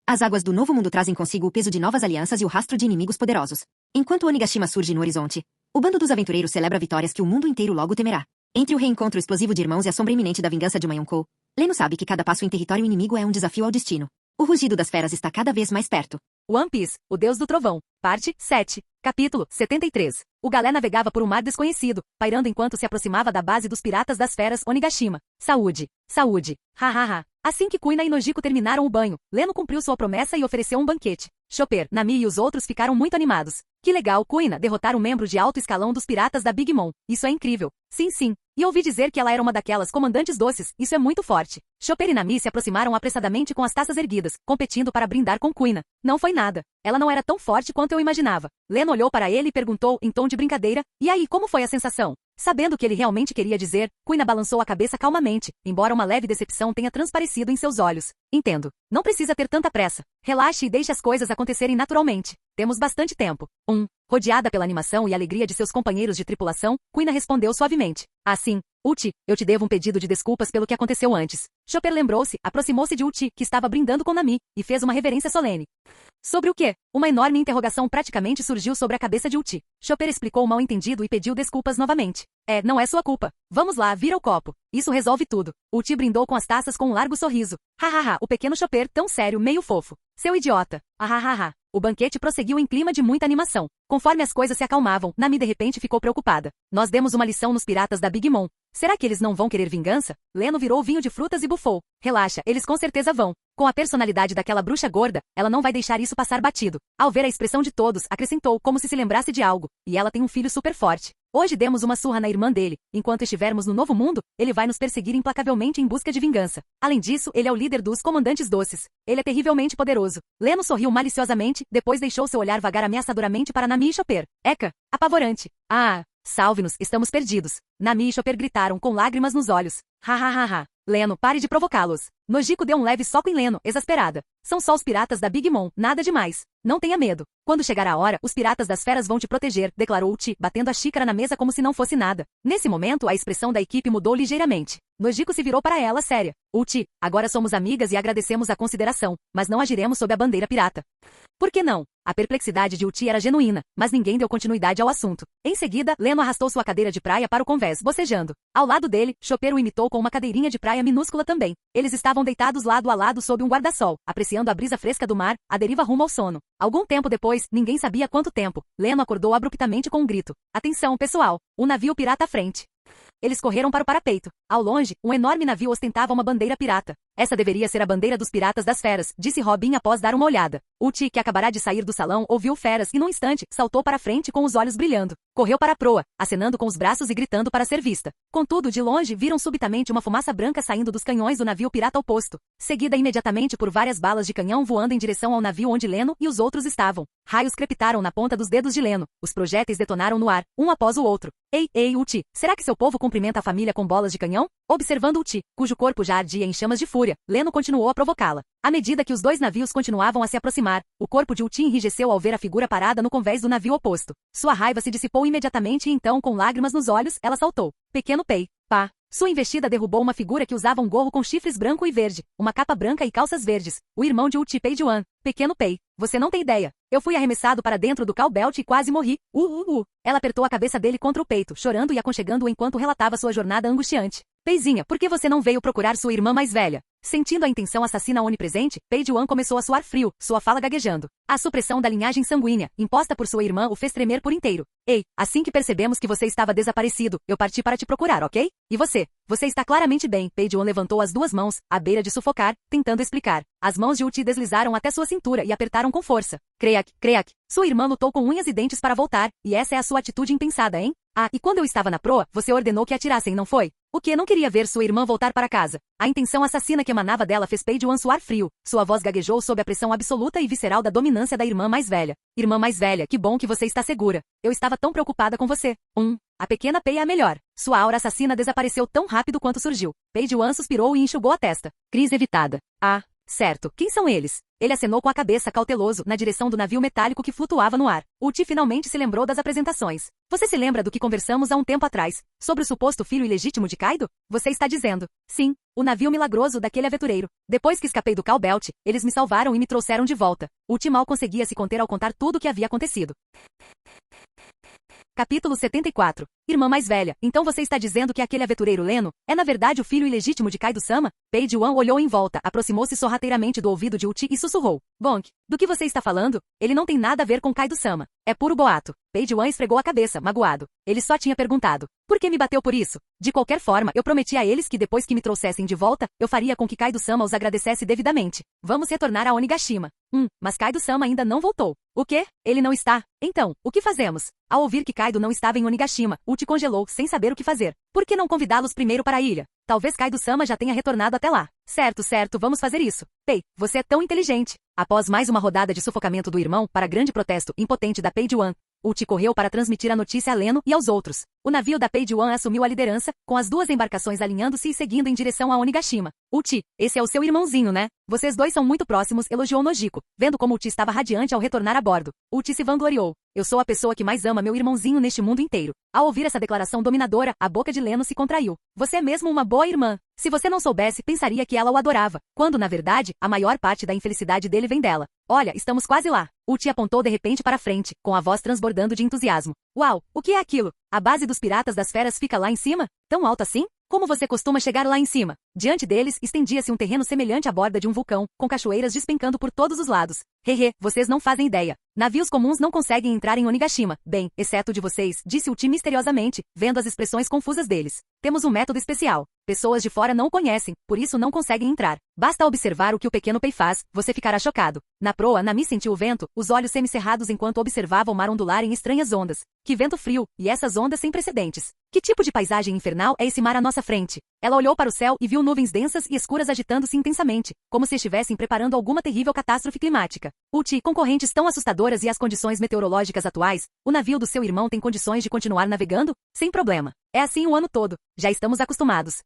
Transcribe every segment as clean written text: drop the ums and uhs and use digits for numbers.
As águas do Novo Mundo trazem consigo o peso de novas alianças e o rastro de inimigos poderosos. Enquanto Onigashima surge no horizonte, o bando dos aventureiros celebra vitórias que o mundo inteiro logo temerá. Entre o reencontro explosivo de irmãos e a sombra iminente da vingança de uma Yonkou, Leno sabe que cada passo em território inimigo é um desafio ao destino. O rugido das feras está cada vez mais perto. One Piece, o Deus do Trovão, parte 7, capítulo 73. O galé navegava por um mar desconhecido, pairando enquanto se aproximava da base dos piratas das feras Onigashima. Saúde, saúde, ha. Assim que Kuina e Nojiko terminaram o banho, Leno cumpriu sua promessa e ofereceu um banquete. Chopper, Nami e os outros ficaram muito animados. Que legal, Kuina, derrotar um membro de alto escalão dos piratas da Big Mom. Isso é incrível. Sim. E ouvi dizer que ela era uma daquelas comandantes doces. Isso é muito forte. Chopper e Nami se aproximaram apressadamente com as taças erguidas, competindo para brindar com Kuina. Não foi nada. Ela não era tão forte quanto eu imaginava. Leno olhou para ele e perguntou, em tom de brincadeira, e aí, como foi a sensação? Sabendo o que ele realmente queria dizer, Kuina balançou a cabeça calmamente, embora uma leve decepção tenha transparecido em seus olhos. Entendo. Não precisa ter tanta pressa. Relaxe e deixe as coisas acontecerem naturalmente. Temos bastante tempo. Rodeada pela animação e alegria de seus companheiros de tripulação, Kuina respondeu suavemente. Assim, Uchi, eu te devo um pedido de desculpas pelo que aconteceu antes. Chopper lembrou-se, aproximou-se de Uchi, que estava brindando com Nami, e fez uma reverência solene. Sobre o quê? Uma enorme interrogação praticamente surgiu sobre a cabeça de Uchi. Chopper explicou o mal-entendido e pediu desculpas novamente. Não é sua culpa. Vamos lá, vira o copo. Isso resolve tudo. Uchi brindou com as taças com um largo sorriso. O pequeno Chopper, tão sério, meio fofo. Seu idiota. O banquete prosseguiu em clima de muita animação. Conforme as coisas se acalmavam, Nami de repente ficou preocupada. Nós demos uma lição nos piratas da Big Mom. Será que eles não vão querer vingança? Leno virou vinho de frutas e bufou. Relaxa, eles com certeza vão. Com a personalidade daquela bruxa gorda, ela não vai deixar isso passar batido. Ao ver a expressão de todos, acrescentou como se lembrasse de algo. E ela tem um filho super forte. Hoje demos uma surra na irmã dele. Enquanto estivermos no Novo Mundo, ele vai nos perseguir implacavelmente em busca de vingança. Além disso, ele é o líder dos comandantes doces. Ele é terrivelmente poderoso. Leno sorriu maliciosamente, depois deixou seu olhar vagar ameaçadoramente para Nami e Chopper. Eca, apavorante. Salve-nos, estamos perdidos. Nami e Chopper gritaram com lágrimas nos olhos. Leno, pare de provocá-los. Nojiko deu um leve soco em Leno, exasperada. São só os piratas da Big Mom, nada demais. Não tenha medo. Quando chegar a hora, os piratas das feras vão te proteger, declarou Uchi, batendo a xícara na mesa como se não fosse nada. Nesse momento, a expressão da equipe mudou ligeiramente. Nojiko se virou para ela séria. Uchi, agora somos amigas e agradecemos a consideração, mas não agiremos sob a bandeira pirata. Por que não? A perplexidade de Uchi era genuína, mas ninguém deu continuidade ao assunto. Em seguida, Leno arrastou sua cadeira de praia para o convés, bocejando. Ao lado dele, Chopper o imitou com uma cadeirinha de praia minúscula também. Eles estavam deitados lado a lado sob um guarda-sol, apreciando a brisa fresca do mar, a deriva rumo ao sono. Algum tempo depois, ninguém sabia quanto tempo, Leno acordou abruptamente com um grito. Atenção, pessoal! O navio pirata à frente. Eles correram para o parapeito. Ao longe, um enorme navio ostentava uma bandeira pirata. Essa deveria ser a bandeira dos piratas das feras, disse Robin após dar uma olhada. Uchi, que acabará de sair do salão, ouviu feras e num instante, saltou para frente com os olhos brilhando. Correu para a proa, acenando com os braços e gritando para ser vista. Contudo, de longe, viram subitamente uma fumaça branca saindo dos canhões do navio pirata oposto, seguida imediatamente por várias balas de canhão voando em direção ao navio onde Leno e os outros estavam. Raios crepitaram na ponta dos dedos de Leno. Os projéteis detonaram no ar, um após o outro. Ei, Uchi, será que seu povo cumprimenta a família com bolas de canhão? Observando Uchi, cujo corpo já ardia em chamas de fúria, Leno continuou a provocá-la. À medida que os dois navios continuavam a se aproximar, o corpo de Uchi enrijeceu ao ver a figura parada no convés do navio oposto. Sua raiva se dissipou imediatamente e então, com lágrimas nos olhos, ela saltou. Pequeno Pei. Pá. Sua investida derrubou uma figura que usava um gorro com chifres branco e verde, uma capa branca e calças verdes. O irmão de Uchi, Pei Juan. Pequeno Pei. Você não tem ideia. Eu fui arremessado para dentro do cowbelt e quase morri. Ela apertou a cabeça dele contra o peito, chorando e aconchegando-o enquanto relatava sua jornada angustiante. Peizinha, por que você não veio procurar sua irmã mais velha? Sentindo a intenção assassina onipresente, Pei Juan começou a suar frio, sua fala gaguejando. A supressão da linhagem sanguínea, imposta por sua irmã, o fez tremer por inteiro. Ei, assim que percebemos que você estava desaparecido, eu parti para te procurar, ok? E você? Você está claramente bem. Pei Juan levantou as duas mãos, à beira de sufocar, tentando explicar. As mãos de Uchi deslizaram até sua cintura e apertaram com força. Creak. Sua irmã lutou com unhas e dentes para voltar, e essa é a sua atitude impensada, hein? E quando eu estava na proa, você ordenou que atirassem, não foi? O que não queria ver sua irmã voltar para casa. A intenção assassina que emanava dela fez Pei Juan suar frio. Sua voz gaguejou sob a pressão absoluta e visceral da dominância da irmã mais velha. Irmã mais velha, que bom que você está segura. Eu estava tão preocupada com você. A pequena Pei é a melhor. Sua aura assassina desapareceu tão rápido quanto surgiu. Pei Juan suspirou e enxugou a testa. Crise evitada. Certo. Quem são eles? Ele acenou com a cabeça cauteloso na direção do navio metálico que flutuava no ar. Uchi finalmente se lembrou das apresentações. Você se lembra do que conversamos há um tempo atrás, sobre o suposto filho ilegítimo de Kaido? Você está dizendo, sim, o navio milagroso daquele aventureiro. Depois que escapei do Call Belt, eles me salvaram e me trouxeram de volta. Uchi mal conseguia se conter ao contar tudo o que havia acontecido. Capítulo 74. Irmã mais velha, então você está dizendo que aquele aventureiro Leno é na verdade o filho ilegítimo de Kaido-sama? Page-wan olhou em volta, aproximou-se sorrateiramente do ouvido de Uchi e sussurrou. Bonk, do que você está falando? Ele não tem nada a ver com Kaido-sama. É puro boato. Page-wan esfregou a cabeça, magoado. Ele só tinha perguntado. Por que me bateu por isso? De qualquer forma, eu prometi a eles que depois que me trouxessem de volta, eu faria com que Kaido-sama os agradecesse devidamente. Vamos retornar a Onigashima. Mas Kaido-sama ainda não voltou. O quê? Ele não está? Então, o que fazemos? Ao ouvir que Kaido não estava em Onigashima, Uchi congelou, sem saber o que fazer. Por que não convidá-los primeiro para a ilha? Talvez Kaido-sama já tenha retornado até lá. Certo, vamos fazer isso. Pei, você é tão inteligente. Após mais uma rodada de sufocamento do irmão, para grande protesto impotente da Page-wan, Uchi correu para transmitir a notícia a Leno e aos outros. O navio da Page-wan assumiu a liderança, com as duas embarcações alinhando-se e seguindo em direção a Onigashima. Uchi, esse é o seu irmãozinho, né? Vocês dois são muito próximos, elogiou Nojiko, vendo como Uchi estava radiante ao retornar a bordo. Uchi se vangloriou. Eu sou a pessoa que mais ama meu irmãozinho neste mundo inteiro. Ao ouvir essa declaração dominadora, a boca de Leno se contraiu. Você é mesmo uma boa irmã. Se você não soubesse, pensaria que ela o adorava, quando, na verdade, a maior parte da infelicidade dele vem dela. Olha, estamos quase lá. Uchi apontou de repente para frente, com a voz transbordando de entusiasmo. Uau, o que é aquilo? A base dos piratas das feras fica lá em cima? Tão alto assim? Como você costuma chegar lá em cima? Diante deles, estendia-se um terreno semelhante à borda de um vulcão, com cachoeiras despencando por todos os lados. Vocês não fazem ideia. Navios comuns não conseguem entrar em Onigashima. Bem, exceto o de vocês, disse Uchi misteriosamente, vendo as expressões confusas deles. Temos um método especial. Pessoas de fora não o conhecem, por isso não conseguem entrar. Basta observar o que o pequeno Pei faz, você ficará chocado. Na proa, Nami sentiu o vento, os olhos semicerrados enquanto observava o mar ondular em estranhas ondas. Que vento frio, e essas ondas sem precedentes. Que tipo de paisagem infernal é esse mar à nossa frente? Ela olhou para o céu e viu nuvens densas e escuras agitando-se intensamente, como se estivessem preparando alguma terrível catástrofe climática. Uchi, com correntes tão assustadoras e as condições meteorológicas atuais, o navio do seu irmão tem condições de continuar navegando? Sem problema. É assim o ano todo. Já estamos acostumados.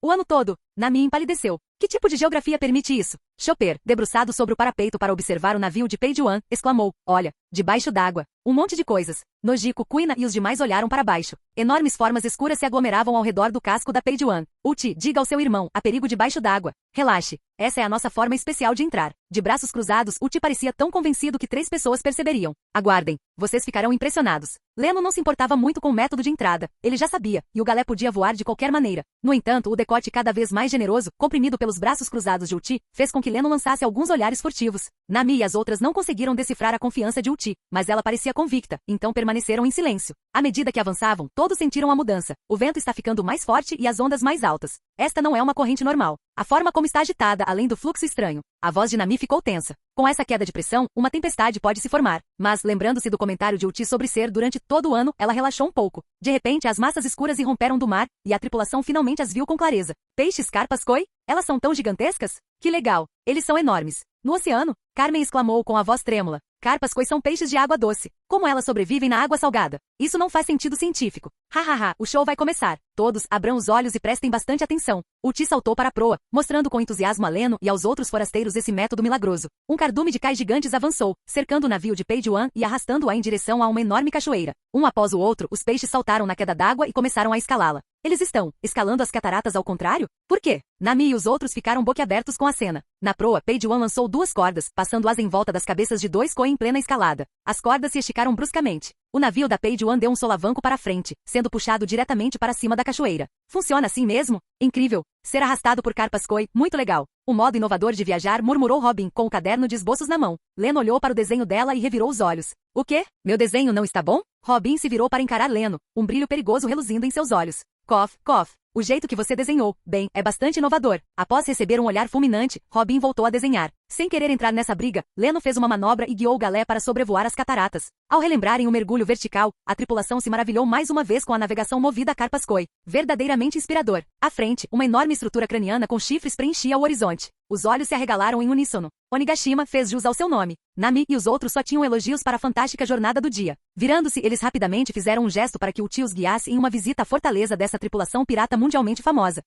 O ano todo, Nami empalideceu. Que tipo de geografia permite isso? Chopper, debruçado sobre o parapeito para observar o navio de Page-wan, exclamou. Olha, debaixo d'água. Um monte de coisas. Nojiko, Kuina e os demais olharam para baixo. Enormes formas escuras se aglomeravam ao redor do casco da Page-wan. Uchi, diga ao seu irmão, há perigo debaixo d'água. Relaxe. Essa é a nossa forma especial de entrar. De braços cruzados, Uchi parecia tão convencido que 3 pessoas perceberiam. Aguardem. Vocês ficarão impressionados. Leno não se importava muito com o método de entrada. Ele já sabia, e o galé podia voar de qualquer maneira. No entanto, o decote cada vez mais generoso, comprimido pelos braços cruzados de Uchi, fez com que Leno lançasse alguns olhares furtivos. Nami e as outras não conseguiram decifrar a confiança de Uchi, mas ela parecia convicta, então permaneceram em silêncio. À medida que avançavam, todos sentiram a mudança. O vento está ficando mais forte e as ondas mais altas. Esta não é uma corrente normal. A forma como está agitada, além do fluxo estranho. A voz de Nami ficou tensa. Com essa queda de pressão, uma tempestade pode se formar. Mas, lembrando-se do comentário de Uchi sobre ser durante todo o ano, ela relaxou um pouco. De repente, as massas escuras irromperam do mar, e a tripulação finalmente as viu com clareza. Peixes carpas koi? Elas são tão gigantescas? Que legal! Eles são enormes. No oceano? Carmen exclamou com a voz trêmula. Carpas koi são peixes de água doce. Como elas sobrevivem na água salgada? Isso não faz sentido científico. Hahaha, o show vai começar. Todos, abram os olhos e prestem bastante atenção. Uchi saltou para a proa, mostrando com entusiasmo a Leno e aos outros forasteiros esse método milagroso. Um cardume de cais gigantes avançou, cercando o navio de Page-wan e arrastando-a em direção a uma enorme cachoeira. Um após o outro, os peixes saltaram na queda d'água e começaram a escalá-la. Eles estão escalando as cataratas ao contrário? Por quê? Nami e os outros ficaram boquiabertos com a cena. Na proa, Page-wan lançou 2 cordas, passando-as em volta das cabeças de 2 koi em plena escalada. As cordas se esticaram bruscamente. O navio da Page-wan deu um solavanco para frente, sendo puxado diretamente para cima da cachoeira. Funciona assim mesmo? Incrível! Ser arrastado por carpas koi, muito legal. O modo inovador de viajar, murmurou Robin, com o caderno de esboços na mão. Leno olhou para o desenho dela e revirou os olhos. O quê? Meu desenho não está bom? Robin se virou para encarar Leno, um brilho perigoso reluzindo em seus olhos. Cough, cough. O jeito que você desenhou, bem, é bastante inovador. Após receber um olhar fulminante, Robin voltou a desenhar. Sem querer entrar nessa briga, Leno fez uma manobra e guiou o galé para sobrevoar as cataratas. Ao relembrarem o mergulho vertical, a tripulação se maravilhou mais uma vez com a navegação movida a carpas koi. Verdadeiramente inspirador. À frente, uma enorme estrutura craniana com chifres preenchia o horizonte. Os olhos se arregalaram em uníssono. Onigashima fez jus ao seu nome. Nami e os outros só tinham elogios para a fantástica jornada do dia. Virando-se, eles rapidamente fizeram um gesto para que Uchi os guiasse em uma visita à fortaleza dessa tripulação pirata mundialmente famosa.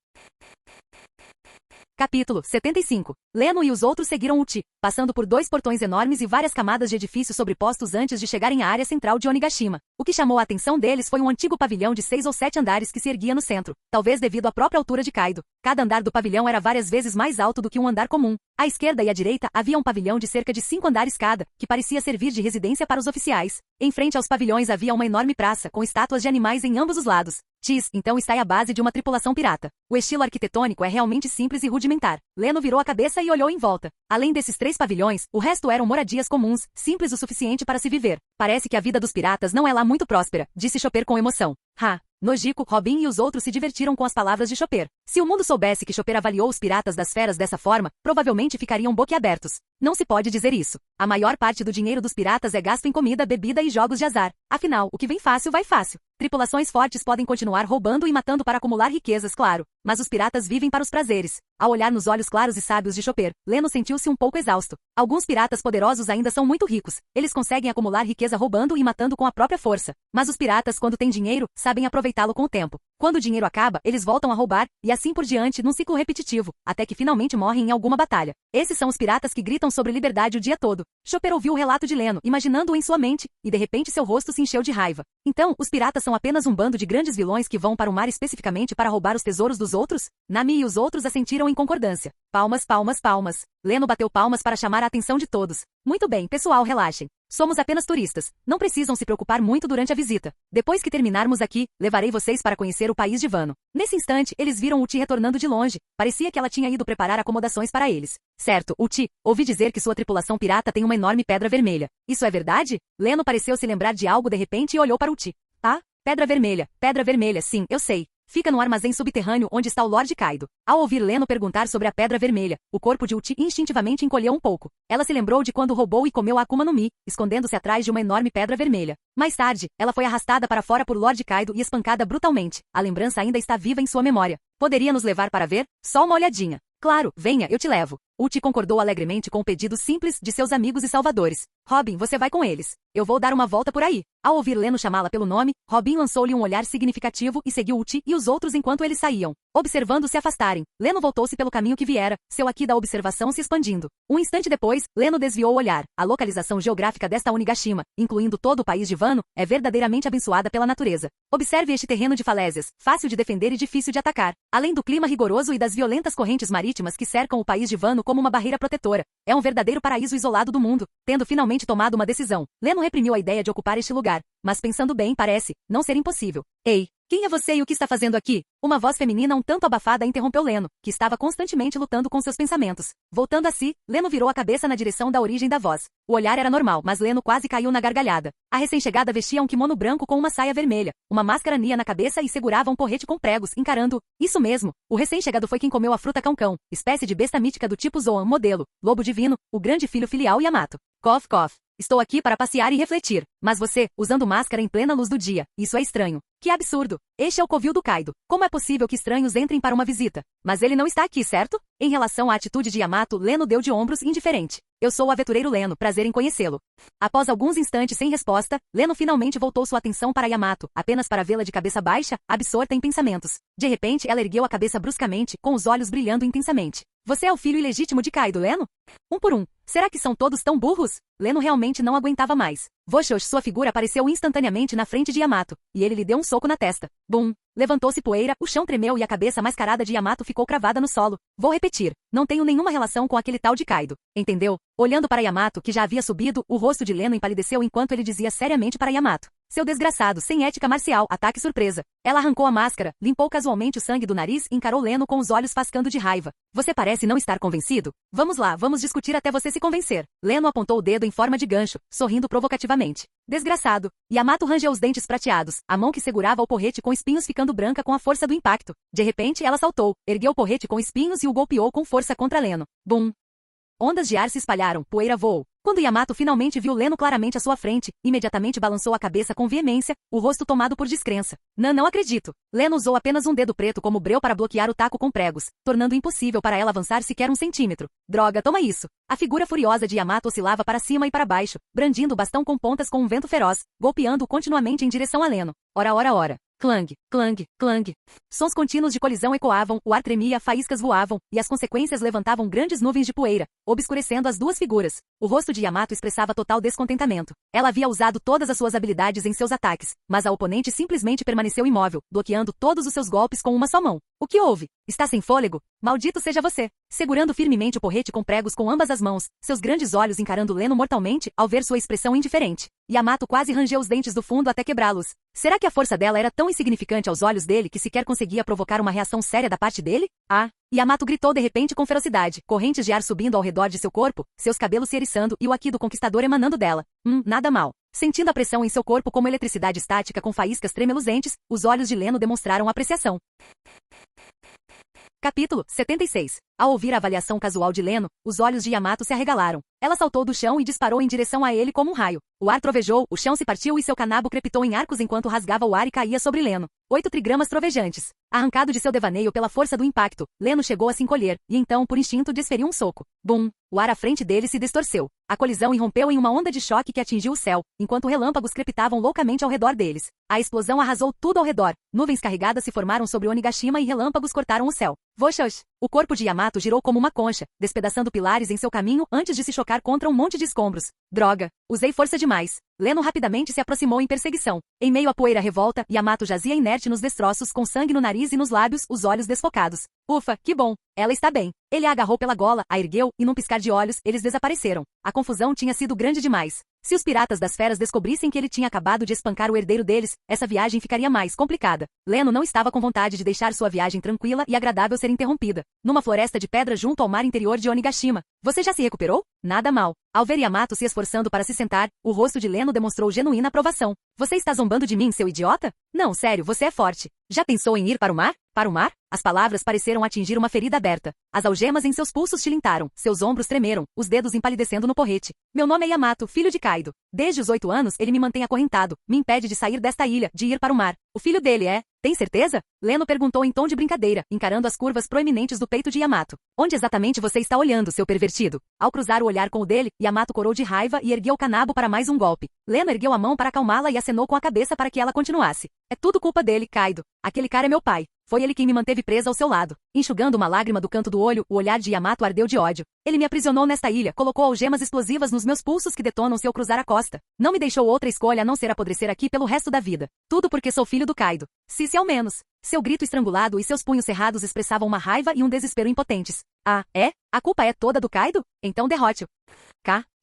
Capítulo 75. Leno e os outros seguiram Uchi, passando por 2 portões enormes e várias camadas de edifícios sobrepostos antes de chegarem à área central de Onigashima. O que chamou a atenção deles foi um antigo pavilhão de 6 ou 7 andares que se erguia no centro, talvez devido à própria altura de Kaido. Cada andar do pavilhão era várias vezes mais alto do que um andar comum. À esquerda e à direita havia um pavilhão de cerca de 5 andares cada, que parecia servir de residência para os oficiais. Em frente aos pavilhões havia uma enorme praça, com estátuas de animais em ambos os lados. Então está aí a base de uma tripulação pirata. O estilo arquitetônico é realmente simples e rudimentar. Leno virou a cabeça e olhou em volta. Além desses 3 pavilhões, o resto eram moradias comuns, simples o suficiente para se viver. Parece que a vida dos piratas não é lá muito próspera, disse Chopper com emoção. Nojiko, Robin e os outros se divertiram com as palavras de Chopper. Se o mundo soubesse que Chopper avaliou os piratas das feras dessa forma, provavelmente ficariam boquiabertos. Não se pode dizer isso. A maior parte do dinheiro dos piratas é gasto em comida, bebida e jogos de azar. Afinal, o que vem fácil vai fácil. Tripulações fortes podem continuar roubando e matando para acumular riquezas, claro. Mas os piratas vivem para os prazeres. Ao olhar nos olhos claros e sábios de Chopper, Leno sentiu-se um pouco exausto. Alguns piratas poderosos ainda são muito ricos. Eles conseguem acumular riqueza roubando e matando com a própria força. Mas os piratas, quando têm dinheiro, sabem aproveitá-lo com o tempo. Quando o dinheiro acaba, eles voltam a roubar, e assim por diante num ciclo repetitivo, até que finalmente morrem em alguma batalha. Esses são os piratas que gritam sobre liberdade o dia todo. Chopper ouviu o relato de Leno, imaginando-o em sua mente, e de repente seu rosto se encheu de raiva. Então, os piratas são apenas um bando de grandes vilões que vão para o mar especificamente para roubar os tesouros dos outros? Nami e os outros assentiram em concordância. Palmas, palmas, palmas. Leno bateu palmas para chamar a atenção de todos. Muito bem, pessoal, relaxem. Somos apenas turistas. Não precisam se preocupar muito durante a visita. Depois que terminarmos aqui, levarei vocês para conhecer o país de Wano. Nesse instante, eles viram Uchi retornando de longe. Parecia que ela tinha ido preparar acomodações para eles. Certo, Uchi, ouvi dizer que sua tripulação pirata tem uma enorme pedra vermelha. Isso é verdade? Leno pareceu se lembrar de algo de repente e olhou para Uchi. Pedra vermelha, sim, eu sei. Fica no armazém subterrâneo onde está o Lord Kaido. Ao ouvir Leno perguntar sobre a Pedra Vermelha, o corpo de Uchi instintivamente encolheu um pouco. Ela se lembrou de quando roubou e comeu a Akuma no Mi, escondendo-se atrás de uma enorme pedra vermelha. Mais tarde, ela foi arrastada para fora por Lord Kaido e espancada brutalmente. A lembrança ainda está viva em sua memória. Poderia nos levar para ver? Só uma olhadinha. Claro, venha, eu te levo. Uchi concordou alegremente com o pedido simples de seus amigos e salvadores. Robin, você vai com eles. Eu vou dar uma volta por aí. Ao ouvir Leno chamá-la pelo nome, Robin lançou-lhe um olhar significativo e seguiu Uchi e os outros enquanto eles saíam. Observando se afastarem, Leno voltou-se pelo caminho que viera, seu aqui da observação se expandindo. Um instante depois, Leno desviou o olhar. A localização geográfica desta Onigashima, incluindo todo o país de Wano, é verdadeiramente abençoada pela natureza. Observe este terreno de falésias, fácil de defender e difícil de atacar. Além do clima rigoroso e das violentas correntes marítimas que cercam o país de Wano como uma barreira protetora. É um verdadeiro paraíso isolado do mundo. Tendo finalmente tomado uma decisão, Leno reprimiu a ideia de ocupar este lugar. Mas pensando bem, parece não ser impossível. Ei, quem é você e o que está fazendo aqui? Uma voz feminina um tanto abafada interrompeu Leno, que estava constantemente lutando com seus pensamentos. Voltando a si, Leno virou a cabeça na direção da origem da voz. O olhar era normal, mas Leno quase caiu na gargalhada. A recém-chegada vestia um kimono branco com uma saia vermelha, uma máscara nia na cabeça e segurava um porrete com pregos, encarando. Isso mesmo, o recém-chegado foi quem comeu a fruta cão-cão, espécie de besta mítica do tipo Zoan modelo, lobo divino, o grande filho filial Yamato. Cough, cough. Estou aqui para passear e refletir. Mas você, usando máscara em plena luz do dia, isso é estranho. Que absurdo. Este é o covil do Kaido. Como é possível que estranhos entrem para uma visita? Mas ele não está aqui, certo? Em relação à atitude de Yamato, Leno deu de ombros indiferente. Eu sou o aventureiro Leno, prazer em conhecê-lo. Após alguns instantes sem resposta, Leno finalmente voltou sua atenção para Yamato, apenas para vê-la de cabeça baixa, absorta em pensamentos. De repente, ela ergueu a cabeça bruscamente, com os olhos brilhando intensamente. Você é o filho ilegítimo de Kaido, Leno? Um por um. Será que são todos tão burros? Leno realmente não aguentava mais. Voshoush, sua figura apareceu instantaneamente na frente de Yamato, e ele lhe deu um soco na testa. Bum! Levantou-se poeira, o chão tremeu e a cabeça mascarada de Yamato ficou cravada no solo. Vou repetir. Não tenho nenhuma relação com aquele tal de Kaido. Entendeu? Olhando para Yamato, que já havia subido, o rosto de Leno empalideceu enquanto ele dizia seriamente para Yamato. Seu desgraçado, sem ética marcial, ataque surpresa. Ela arrancou a máscara, limpou casualmente o sangue do nariz e encarou Leno com os olhos fascando de raiva. Você parece não estar convencido? Vamos lá, vamos discutir até você se convencer. Leno apontou o dedo em forma de gancho, sorrindo provocativamente. Desgraçado. Yamato rangeu os dentes prateados, a mão que segurava o porrete com espinhos ficando branca com a força do impacto. De repente, ela saltou, ergueu o porrete com espinhos e o golpeou com força contra Leno. Bum! Ondas de ar se espalharam, poeira voou. Quando Yamato finalmente viu Leno claramente à sua frente, imediatamente balançou a cabeça com veemência, o rosto tomado por descrença. Não acredito. Leno usou apenas um dedo preto como breu para bloquear o taco com pregos, tornando impossível para ela avançar sequer um centímetro. Droga, toma isso. A figura furiosa de Yamato oscilava para cima e para baixo, brandindo o bastão com pontas com um vento feroz, golpeando-o continuamente em direção a Leno. Ora. Clang, clang, clang. Sons contínuos de colisão ecoavam, o ar tremia, faíscas voavam, e as consequências levantavam grandes nuvens de poeira, obscurecendo as duas figuras. O rosto de Yamato expressava total descontentamento. Ela havia usado todas as suas habilidades em seus ataques, mas a oponente simplesmente permaneceu imóvel, bloqueando todos os seus golpes com uma só mão. O que houve? Está sem fôlego? Maldito seja você! Segurando firmemente o porrete com pregos com ambas as mãos, seus grandes olhos encarando Leno mortalmente, ao ver sua expressão indiferente. Yamato quase rangeu os dentes do fundo até quebrá-los. Será que a força dela era tão insignificante aos olhos dele que sequer conseguia provocar uma reação séria da parte dele? Ah! Yamato gritou de repente com ferocidade, correntes de ar subindo ao redor de seu corpo, seus cabelos se eriçando e o Aki do Conquistador emanando dela. Nada mal. Sentindo a pressão em seu corpo como eletricidade estática com faíscas tremeluzentes, os olhos de Leno demonstraram apreciação. Capítulo 76. Ao ouvir a avaliação casual de Leno, os olhos de Yamato se arregalaram. Ela saltou do chão e disparou em direção a ele como um raio. O ar trovejou, o chão se partiu e seu canabo crepitou em arcos enquanto rasgava o ar e caía sobre Leno. 8 trigramas trovejantes. Arrancado de seu devaneio pela força do impacto, Leno chegou a se encolher, e então, por instinto, desferiu um soco. Bum! O ar à frente dele se distorceu. A colisão irrompeu em uma onda de choque que atingiu o céu, enquanto relâmpagos crepitavam loucamente ao redor deles. A explosão arrasou tudo ao redor. Nuvens carregadas se formaram sobre Onigashima e relâmpagos cortaram o céu. Voxox! O corpo de Yamato girou como uma concha, despedaçando pilares em seu caminho antes de se chocar contra um monte de escombros. Droga! Usei força demais. Leno rapidamente se aproximou em perseguição. Em meio à poeira revolta, Yamato jazia inerte nos destroços com sangue no nariz e nos lábios, os olhos desfocados. Ufa, que bom! Ela está bem. Ele a agarrou pela gola, a ergueu, e num piscar de olhos, eles desapareceram. A confusão tinha sido grande demais. Se os piratas das feras descobrissem que ele tinha acabado de espancar o herdeiro deles, essa viagem ficaria mais complicada. Leno não estava com vontade de deixar sua viagem tranquila e agradável ser interrompida. Numa floresta de pedra junto ao mar interior de Onigashima. Você já se recuperou? Nada mal. Ao ver Yamato se esforçando para se sentar, o rosto de Leno demonstrou genuína aprovação. Você está zombando de mim, seu idiota? Não, sério, você é forte. Já pensou em ir para o mar? Para o mar? As palavras pareceram atingir uma ferida aberta. As algemas em seus pulsos tilintaram, seus ombros tremeram, os dedos empalidecendo no porrete. Meu nome é Yamato, filho de Kaido. Desde os 8 anos, ele me mantém acorrentado, me impede de sair desta ilha, de ir para o mar. O filho dele é... Tem certeza? Leno perguntou em tom de brincadeira, encarando as curvas proeminentes do peito de Yamato. Onde exatamente você está olhando, seu pervertido? Ao cruzar o olhar com o dele, Yamato corou de raiva e ergueu o canabo para mais um golpe. Leno ergueu a mão para acalmá-la e acenou com a cabeça para que ela continuasse. É tudo culpa dele, Kaido. Aquele cara é meu pai. Foi ele quem me manteve presa ao seu lado. Enxugando uma lágrima do canto do olho, o olhar de Yamato ardeu de ódio. Ele me aprisionou nesta ilha, colocou algemas explosivas nos meus pulsos que detonam se eu cruzar a costa. Não me deixou outra escolha a não ser apodrecer aqui pelo resto da vida. Tudo porque sou filho do Kaido. Se ao menos. Seu grito estrangulado e seus punhos cerrados expressavam uma raiva e um desespero impotentes. Ah, é? A culpa é toda do Kaido? Então derrote-o.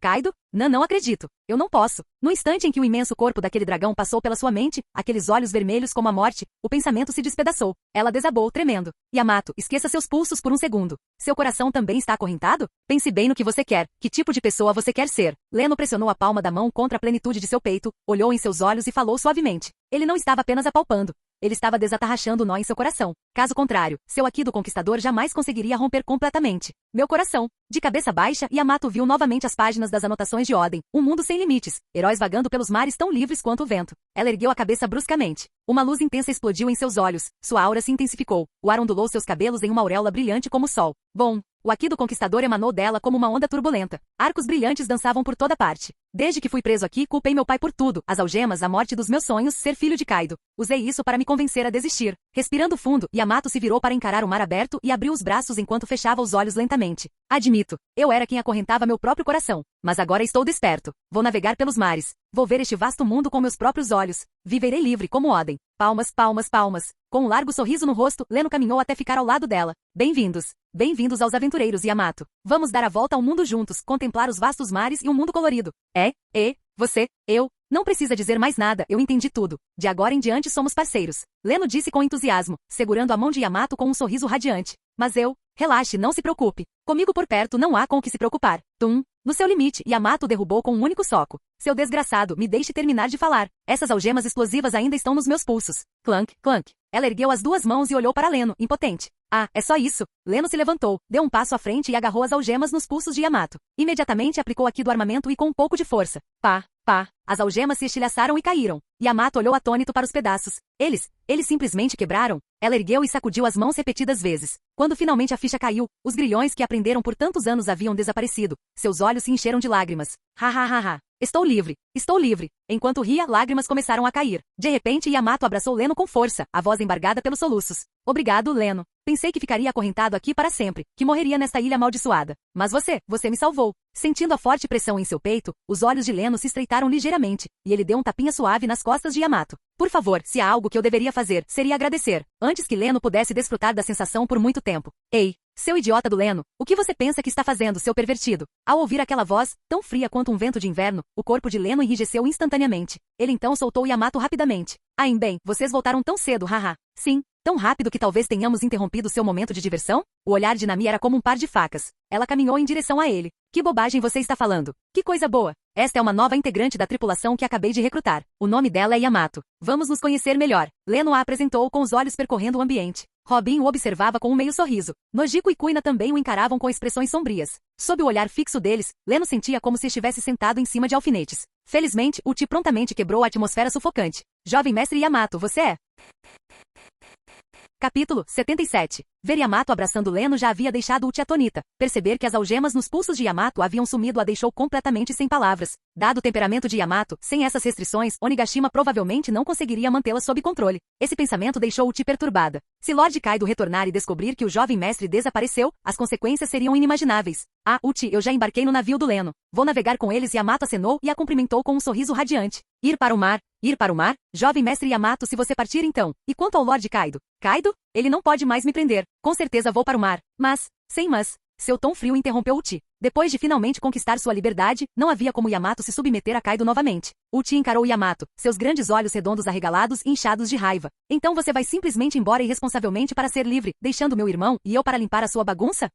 Kaido? Não acredito. Eu não posso. No instante em que o imenso corpo daquele dragão passou pela sua mente, aqueles olhos vermelhos como a morte, o pensamento se despedaçou. Ela desabou, tremendo. Yamato, esqueça seus pulsos por um segundo. Seu coração também está acorrentado? Pense bem no que você quer. Que tipo de pessoa você quer ser? Leno pressionou a palma da mão contra a plenitude de seu peito, olhou em seus olhos e falou suavemente. Ele não estava apenas apalpando. Ele estava desatarrachando o nó em seu coração. Caso contrário, seu Aki do Conquistador jamais conseguiria romper completamente. Meu coração. De cabeça baixa, Yamato viu novamente as páginas das anotações de Oden. Um mundo sem limites. Heróis vagando pelos mares tão livres quanto o vento. Ela ergueu a cabeça bruscamente. Uma luz intensa explodiu em seus olhos. Sua aura se intensificou. O ar ondulou seus cabelos em uma auréola brilhante como o sol. Bom, o Aki do Conquistador emanou dela como uma onda turbulenta. Arcos brilhantes dançavam por toda parte. Desde que fui preso aqui, culpei meu pai por tudo. As algemas, a morte dos meus sonhos, ser filho de Kaido. Usei isso para me convencer a desistir. Respirando fundo, Yamato se virou para encarar o mar aberto e abriu os braços enquanto fechava os olhos lentamente. Admito, eu era quem acorrentava meu próprio coração. Mas agora estou desperto. Vou navegar pelos mares. Vou ver este vasto mundo com meus próprios olhos. Viverei livre como Oden. Palmas, palmas, palmas. Com um largo sorriso no rosto, Leno caminhou até ficar ao lado dela. Bem-vindos. Bem-vindos aos aventureiros, Yamato. Vamos dar a volta ao mundo juntos, contemplar os vastos mares e um mundo colorido. Você, eu... Não precisa dizer mais nada, eu entendi tudo. De agora em diante somos parceiros. Leno disse com entusiasmo, segurando a mão de Yamato com um sorriso radiante. Mas relaxe, não se preocupe. Comigo por perto não há com o que se preocupar. No seu limite, Yamato derrubou com um único soco. Seu desgraçado, me deixe terminar de falar. Essas algemas explosivas ainda estão nos meus pulsos. Clank, clank. Ela ergueu as duas mãos e olhou para Leno, impotente. Ah, é só isso. Leno se levantou, deu um passo à frente e agarrou as algemas nos pulsos de Yamato. Imediatamente aplicou aqui do armamento e com um pouco de força. Pá! Pá! As algemas se estilhaçaram e caíram. Yamato olhou atônito para os pedaços. Eles simplesmente quebraram. Ela ergueu e sacudiu as mãos repetidas vezes. Quando finalmente a ficha caiu, os grilhões que aprenderam por tantos anos haviam desaparecido. Seus olhos se encheram de lágrimas. Ha ha ha ha. Estou livre. Estou livre. Enquanto ria, lágrimas começaram a cair. De repente, Yamato abraçou Leno com força, a voz embargada pelos soluços. Obrigado, Leno. Pensei que ficaria acorrentado aqui para sempre, que morreria nesta ilha amaldiçoada. Mas você me salvou. Sentindo a forte pressão em seu peito, os olhos de Leno se estreitaram ligeiramente, e ele deu um tapinha suave nas costas de Yamato. Por favor, se há algo que eu deveria fazer, seria agradecer, antes que Leno pudesse desfrutar da sensação por muito tempo. Ei, seu idiota do Leno, o que você pensa que está fazendo, seu pervertido? Ao ouvir aquela voz, tão fria quanto um vento de inverno, o corpo de Leno enrijeceu instantaneamente. Ele então soltou Yamato rapidamente. Bem, vocês voltaram tão cedo, haha. Sim, tão rápido que talvez tenhamos interrompido seu momento de diversão? O olhar de Nami era como um par de facas. Ela caminhou em direção a ele. Que bobagem você está falando? Que coisa boa! Esta é uma nova integrante da tripulação que acabei de recrutar. O nome dela é Yamato. Vamos nos conhecer melhor. Leno a apresentou com os olhos percorrendo o ambiente. Robin o observava com um meio sorriso. Nojiko e Kuina também o encaravam com expressões sombrias. Sob o olhar fixo deles, Leno sentia como se estivesse sentado em cima de alfinetes. Felizmente, Uchi prontamente quebrou a atmosfera sufocante. Jovem mestre Yamato, você é... Capítulo 77. Ver Yamato abraçando Leno já havia deixado Uchi atonita. Perceber que as algemas nos pulsos de Yamato haviam sumido a deixou completamente sem palavras. Dado o temperamento de Yamato, sem essas restrições, Onigashima provavelmente não conseguiria mantê-la sob controle. Esse pensamento deixou Uchi perturbada. Se Lord Kaido retornar e descobrir que o jovem mestre desapareceu, as consequências seriam inimagináveis. Uchi, eu já embarquei no navio do Leno. Vou navegar com eles. Yamato acenou e a cumprimentou com um sorriso radiante. Ir para o mar? Ir para o mar? Jovem mestre Yamato, se você partir então. E quanto ao Lord Kaido? Kaido? Ele não pode mais me prender. Com certeza vou para o mar. Mas, sem mas. Seu tom frio interrompeu Uchi. Depois de finalmente conquistar sua liberdade, não havia como Yamato se submeter a Kaido novamente. Uchi encarou Yamato, seus grandes olhos redondos arregalados e inchados de raiva. Então você vai simplesmente embora irresponsavelmente para ser livre, deixando meu irmão e eu para limpar a sua bagunça?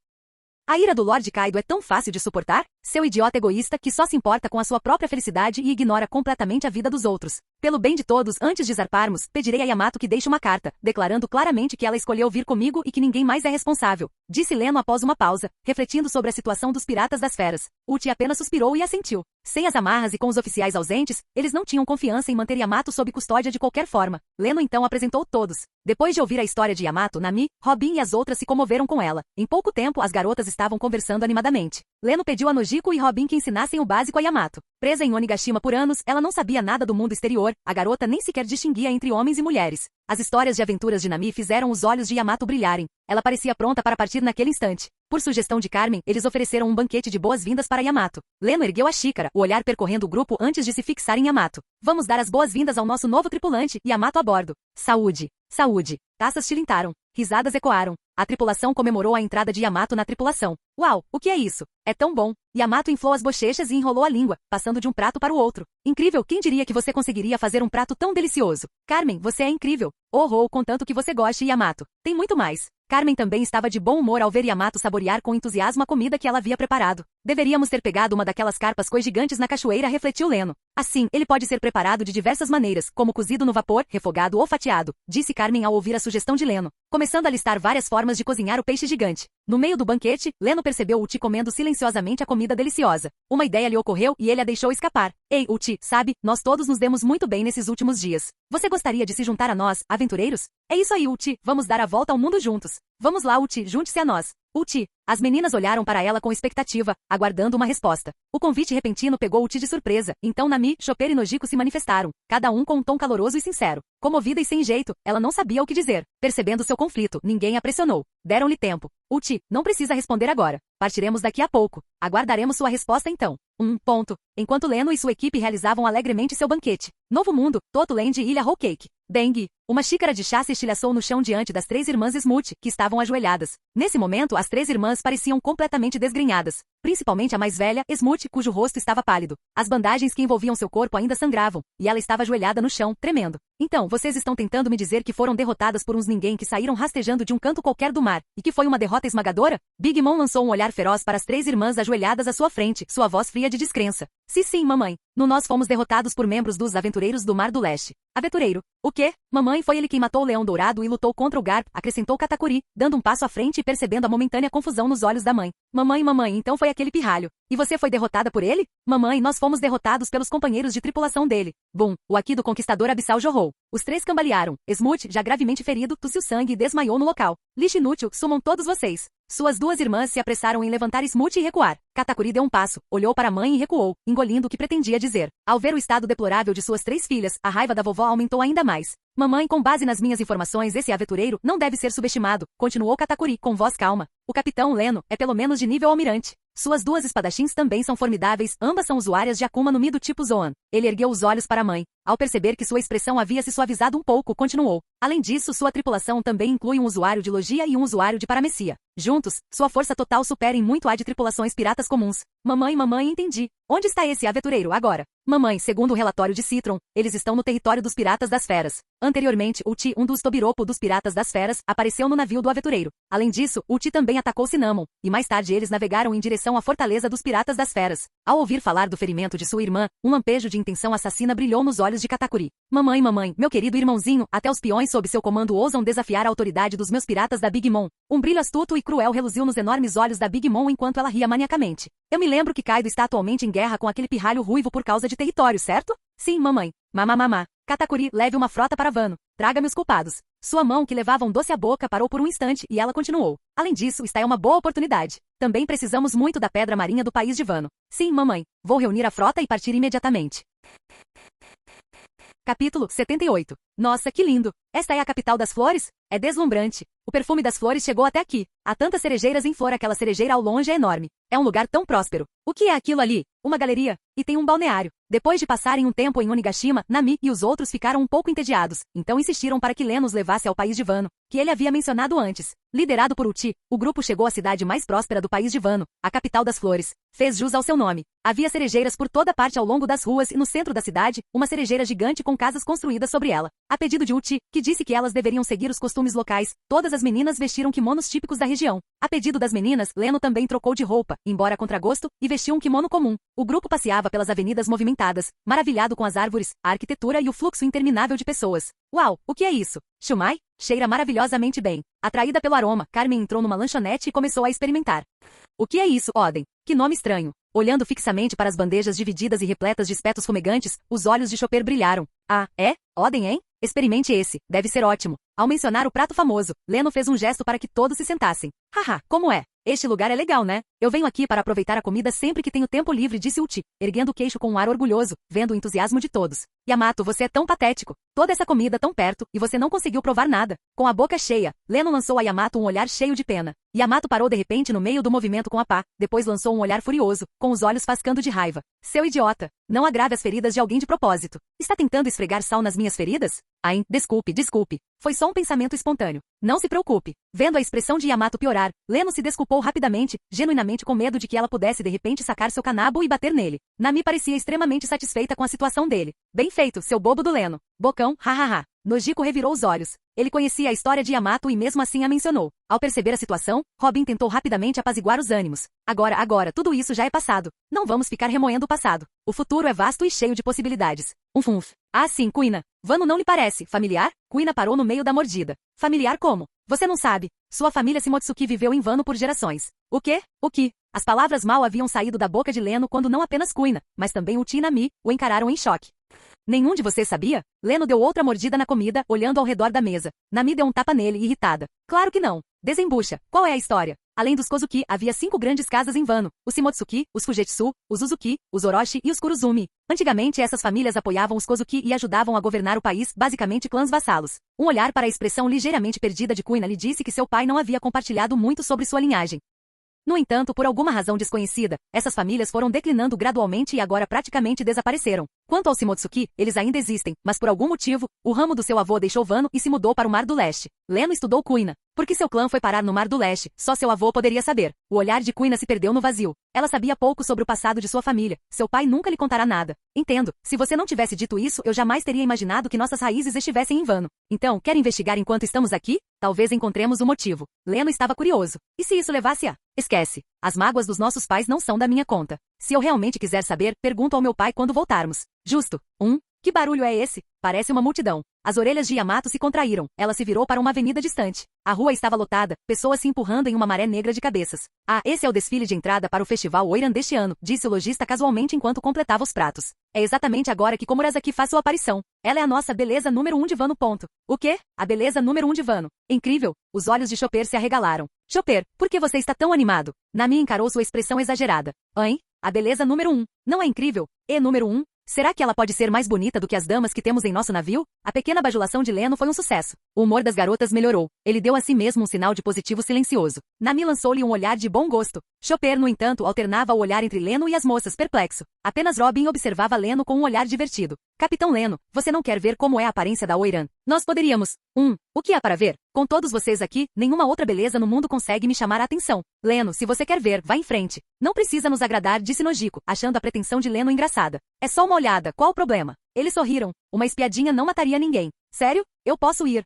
A ira do Lord Kaido é tão fácil de suportar? Seu idiota egoísta que só se importa com a sua própria felicidade e ignora completamente a vida dos outros. Pelo bem de todos, antes de zarparmos, pedirei a Yamato que deixe uma carta, declarando claramente que ela escolheu vir comigo e que ninguém mais é responsável. Disse Leno após uma pausa, refletindo sobre a situação dos piratas das feras. Uchi apenas suspirou e assentiu. Sem as amarras e com os oficiais ausentes, eles não tinham confiança em manter Yamato sob custódia de qualquer forma. Leno então apresentou todos. Depois de ouvir a história de Yamato, Nami, Robin e as outras se comoveram com ela. Em pouco tempo, as garotas estavam conversando animadamente. Leno pediu a Nojiko e Robin que ensinassem o básico a Yamato. Presa em Onigashima por anos, ela não sabia nada do mundo exterior, a garota nem sequer distinguia entre homens e mulheres. As histórias de aventuras de Nami fizeram os olhos de Yamato brilharem. Ela parecia pronta para partir naquele instante. Por sugestão de Carmen, eles ofereceram um banquete de boas-vindas para Yamato. Leno ergueu a xícara, o olhar percorrendo o grupo antes de se fixar em Yamato. Vamos dar as boas-vindas ao nosso novo tripulante, Yamato a bordo. Saúde! Saúde! Taças tilintaram. Risadas ecoaram. A tripulação comemorou a entrada de Yamato na tripulação. Uau, o que é isso? É tão bom. Yamato inflou as bochechas e enrolou a língua, passando de um prato para o outro. Incrível, quem diria que você conseguiria fazer um prato tão delicioso? Carmen, você é incrível. Oh, contanto que você goste, Yamato. Tem muito mais. Carmen também estava de bom humor ao ver Yamato saborear com entusiasmo a comida que ela havia preparado. Deveríamos ter pegado uma daquelas carpas koi gigantes na cachoeira, refletiu Leno. Assim, ele pode ser preparado de diversas maneiras, como cozido no vapor, refogado ou fatiado, disse Carmen ao ouvir a sugestão de Leno, começando a listar várias formas de cozinhar o peixe gigante. No meio do banquete, Leno percebeu Uchi comendo silenciosamente a comida deliciosa. Uma ideia lhe ocorreu e ele a deixou escapar. Ei, Uchi, sabe, nós todos nos demos muito bem nesses últimos dias. Você gostaria de se juntar a nós, aventureiros? É isso aí, Uchi, vamos dar a volta ao mundo juntos. Vamos lá, Uchi, junte-se a nós. Uchi. As meninas olharam para ela com expectativa, aguardando uma resposta. O convite repentino pegou Uchi de surpresa, então Nami, Chopper e Nojiko se manifestaram, cada um com um tom caloroso e sincero. Comovida e sem jeito, ela não sabia o que dizer. Percebendo seu conflito, ninguém a pressionou. Deram-lhe tempo. Uchi, não precisa responder agora. Partiremos daqui a pouco. Aguardaremos sua resposta então. Enquanto Leno e sua equipe realizavam alegremente seu banquete. Novo Mundo, Totoland e Ilha Whole Cake. Bang! Uma xícara de chá se estilhaçou no chão diante das 3 irmãs Smoot, que estavam ajoelhadas. Nesse momento, as 3 irmãs pareciam completamente desgrenhadas. Principalmente a mais velha, Smoot, cujo rosto estava pálido. As bandagens que envolviam seu corpo ainda sangravam, e ela estava ajoelhada no chão, tremendo. Então, vocês estão tentando me dizer que foram derrotadas por uns ninguém que saíram rastejando de um canto qualquer do mar, e que foi uma derrota esmagadora? Big Mom lançou um olhar feroz para as 3 irmãs ajoelhadas à sua frente, sua voz fria de descrença. Sim, mamãe. Nós fomos derrotados por membros dos Aventureiros do Mar do Leste. Aventureiro? O quê? Mamãe, foi ele quem matou o Leão Dourado e lutou contra o Garp, acrescentou Katakuri, dando um passo à frente e percebendo a momentânea confusão nos olhos da mãe. Mamãe, então foi aquele pirralho. E você foi derrotada por ele? Mamãe, nós fomos derrotados pelos companheiros de tripulação dele. Bum, o aqui do conquistador abissal jorrou. Os três cambalearam. Smoot, já gravemente ferido, tossiu sangue e desmaiou no local. Lixo inútil, sumam todos vocês. Suas duas irmãs se apressaram em levantar Smoot e recuar. Katakuri deu um passo, olhou para a mãe e recuou, engolindo o que pretendia dizer. Ao ver o estado deplorável de suas três filhas, a raiva da vovó aumentou ainda mais. Mamãe, com base nas minhas informações, esse aventureiro não deve ser subestimado, continuou Katakuri com voz calma. O capitão Leno é pelo menos de nível almirante. Suas duas espadachins também são formidáveis, ambas são usuárias de Akuma no Mi do tipo Zoan. Ele ergueu os olhos para a mãe. Ao perceber que sua expressão havia se suavizado um pouco, continuou. Além disso, sua tripulação também inclui um usuário de Logia e um usuário de Paramecia. Juntos, sua força total supera em muito a de tripulações piratas comuns. Mamãe, entendi. Onde está esse aventureiro agora? Mamãe, segundo o relatório de Citron, eles estão no território dos Piratas das Feras. Anteriormente, Uchi, um dos Tobiropo dos Piratas das Feras, apareceu no navio do aventureiro. Além disso, Uchi também atacou Cinnamon, e mais tarde eles navegaram em direção à fortaleza dos Piratas das Feras. Ao ouvir falar do ferimento de sua irmã, um lampejo de intenção assassina brilhou nos olhos de Katakuri. Mamãe, meu querido irmãozinho, até os peões sob seu comando ousam desafiar a autoridade dos meus piratas da Big Mom. Um brilho astuto e cruel reluziu nos enormes olhos da Big Mom enquanto ela ria maniacamente. Eu me lembro que Kaido está atualmente em guerra com aquele pirralho ruivo por causa de território, certo? Sim, mamãe. Mamá. Katakuri, leve uma frota para Wano. Traga-me os culpados. Sua mão, que levava um doce à boca, parou por um instante e ela continuou. Além disso, esta é uma boa oportunidade. Também precisamos muito da pedra marinha do país de Wano. Sim, mamãe. Vou reunir a frota e partir imediatamente. Capítulo 78. Nossa, que lindo! Esta é a capital das flores? É deslumbrante. O perfume das flores chegou até aqui. Há tantas cerejeiras em flor, aquela cerejeira ao longe é enorme. É um lugar tão próspero. O que é aquilo ali? Uma galeria. E tem um balneário. Depois de passarem um tempo em Onigashima, Nami e os outros ficaram um pouco entediados. Então insistiram para que Len os levasse ao país de Wano, que ele havia mencionado antes. Liderado por Uchi, o grupo chegou à cidade mais próspera do país de Wano, a capital das flores. Fez jus ao seu nome. Havia cerejeiras por toda parte ao longo das ruas e no centro da cidade, uma cerejeira gigante com casas construídas sobre ela. A pedido de Uchi, que disse que elas deveriam seguir os costumes locais, todas as meninas vestiram kimonos típicos da região. A pedido das meninas, Leno também trocou de roupa, embora a contragosto, e vestiu um kimono comum. O grupo passeava pelas avenidas movimentadas, maravilhado com as árvores, a arquitetura e o fluxo interminável de pessoas. Uau, o que é isso? Shumai? Cheira maravilhosamente bem. Atraída pelo aroma, Carmen entrou numa lanchonete e começou a experimentar. O que é isso, Oden? Que nome estranho. Olhando fixamente para as bandejas divididas e repletas de espetos fumegantes, os olhos de Chopper brilharam. Ah, é? Oden, hein? Experimente esse, deve ser ótimo. Ao mencionar o prato famoso, Leno fez um gesto para que todos se sentassem. Haha, como é? Este lugar é legal, né? Eu venho aqui para aproveitar a comida sempre que tenho tempo livre, disse Uchi, erguendo o queixo com um ar orgulhoso, vendo o entusiasmo de todos. Yamato, você é tão patético. Toda essa comida tão perto, e você não conseguiu provar nada. Com a boca cheia, Leno lançou a Yamato um olhar cheio de pena. Yamato parou de repente no meio do movimento com a pá, depois lançou um olhar furioso, com os olhos fascando de raiva. Seu idiota! Não agrave as feridas de alguém de propósito. Está tentando esfregar sal nas minhas feridas? Ai, desculpe. Foi só um pensamento espontâneo. Não se preocupe. Vendo a expressão de Yamato piorar, Leno se desculpou rapidamente, genuinamente com medo de que ela pudesse de repente sacar seu kanabo e bater nele. Nami parecia extremamente satisfeita com a situação dele. Bem feito, seu bobo do Leno. Bocão, hahaha. Nojiko revirou os olhos. Ele conhecia a história de Yamato e mesmo assim a mencionou. Ao perceber a situação, Robin tentou rapidamente apaziguar os ânimos. Agora, tudo isso já é passado. Não vamos ficar remoendo o passado. O futuro é vasto e cheio de possibilidades. Umf. Ah, sim, Kuina. Wano não lhe parece familiar? Kuina parou no meio da mordida. Familiar como? Você não sabe. Sua família Shimotsuki viveu em Wano por gerações. O quê? O que? As palavras mal haviam saído da boca de Leno quando não apenas Kuina, mas também Uchi e Nami o encararam em choque. Nenhum de vocês sabia? Leno deu outra mordida na comida, olhando ao redor da mesa. Nami deu um tapa nele, irritada. Claro que não. Desembucha. Qual é a história? Além dos Kozuki, havia 5 grandes casas em Wano. Os Shimotsuki, os Fujetsu, os Uzuki, os Orochi e os Kuruzumi. Antigamente essas famílias apoiavam os Kozuki e ajudavam a governar o país, basicamente clãs vassalos. Um olhar para a expressão ligeiramente perdida de Kuina lhe disse que seu pai não havia compartilhado muito sobre sua linhagem. No entanto, por alguma razão desconhecida, essas famílias foram declinando gradualmente e agora praticamente desapareceram. Quanto aos Shimotsuki, eles ainda existem, mas por algum motivo, o ramo do seu avô deixou Wano e se mudou para o Mar do Leste. Leno estudou Kuina. Por que seu clã foi parar no Mar do Leste? Só seu avô poderia saber. O olhar de Quina se perdeu no vazio. Ela sabia pouco sobre o passado de sua família. Seu pai nunca lhe contará nada. Entendo. Se você não tivesse dito isso, eu jamais teria imaginado que nossas raízes estivessem em vano. Então, quer investigar enquanto estamos aqui? Talvez encontremos o motivo. Leno estava curioso. E se isso levasse a... Esquece. As mágoas dos nossos pais não são da minha conta. Se eu realmente quiser saber, pergunto ao meu pai quando voltarmos. Justo. Que barulho é esse? Parece uma multidão. As orelhas de Yamato se contraíram. Ela se virou para uma avenida distante. A rua estava lotada, pessoas se empurrando em uma maré negra de cabeças. Ah, esse é o desfile de entrada para o Festival Oiran deste ano, disse o lojista casualmente enquanto completava os pratos. É exatamente agora que Komurasaki faz sua aparição. Ela é a nossa beleza número 1 de Wano. O quê? A beleza número 1 de Wano. Incrível. Os olhos de Chopper se arregalaram. Chopper, por que você está tão animado? Nami encarou sua expressão exagerada. Hein? A beleza número 1. Não é incrível? E número 1? Será que ela pode ser mais bonita do que as damas que temos em nosso navio? A pequena bajulação de Leno foi um sucesso. O humor das garotas melhorou. Ele deu a si mesmo um sinal de positivo silencioso. Nami lançou-lhe um olhar de bom gosto. Chopper, no entanto, alternava o olhar entre Leno e as moças, perplexo. Apenas Robin observava Leno com um olhar divertido. Capitão Leno, você não quer ver como é a aparência da Oiran? Nós poderíamos. O que há para ver? Com todos vocês aqui, nenhuma outra beleza no mundo consegue me chamar a atenção. Leno, se você quer ver, vá em frente. Não precisa nos agradar, disse Nojiko, achando a pretensão de Leno engraçada. É só uma olhada, qual o problema? Eles sorriram. Uma espiadinha não mataria ninguém. Sério? Eu posso ir.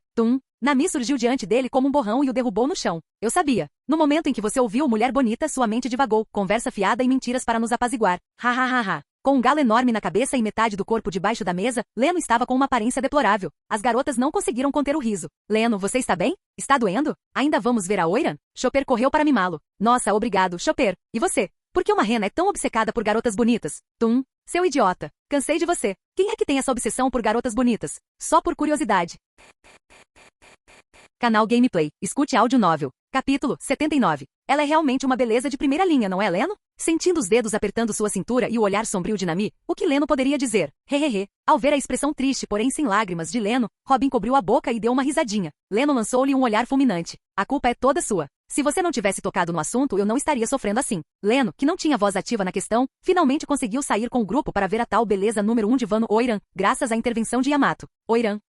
Nami surgiu diante dele como um borrão e o derrubou no chão. Eu sabia. No momento em que você ouviu mulher bonita, sua mente divagou, conversa fiada e mentiras para nos apaziguar. Ha. Com um galo enorme na cabeça e metade do corpo debaixo da mesa, Leno estava com uma aparência deplorável. As garotas não conseguiram conter o riso. Leno, você está bem? Está doendo? Ainda vamos ver a Oiran? Chopper correu para mimá-lo. Nossa, obrigado, Chopper. E você? Por que uma rena é tão obcecada por garotas bonitas? Seu idiota. Cansei de você. Quem é que tem essa obsessão por garotas bonitas? Só por curiosidade. Canal Gameplay. Escute áudio novel. Capítulo 79. Ela é realmente uma beleza de primeira linha, não é, Leno? Sentindo os dedos apertando sua cintura e o olhar sombrio de Nami, o que Leno poderia dizer? Hehehe. Ao ver a expressão triste, porém sem lágrimas, de Leno, Robin cobriu a boca e deu uma risadinha. Leno lançou-lhe um olhar fulminante. A culpa é toda sua. Se você não tivesse tocado no assunto, eu não estaria sofrendo assim. Leno, que não tinha voz ativa na questão, finalmente conseguiu sair com o grupo para ver a tal beleza número 1 de Wano Oiran, graças à intervenção de Yamato. Oiran.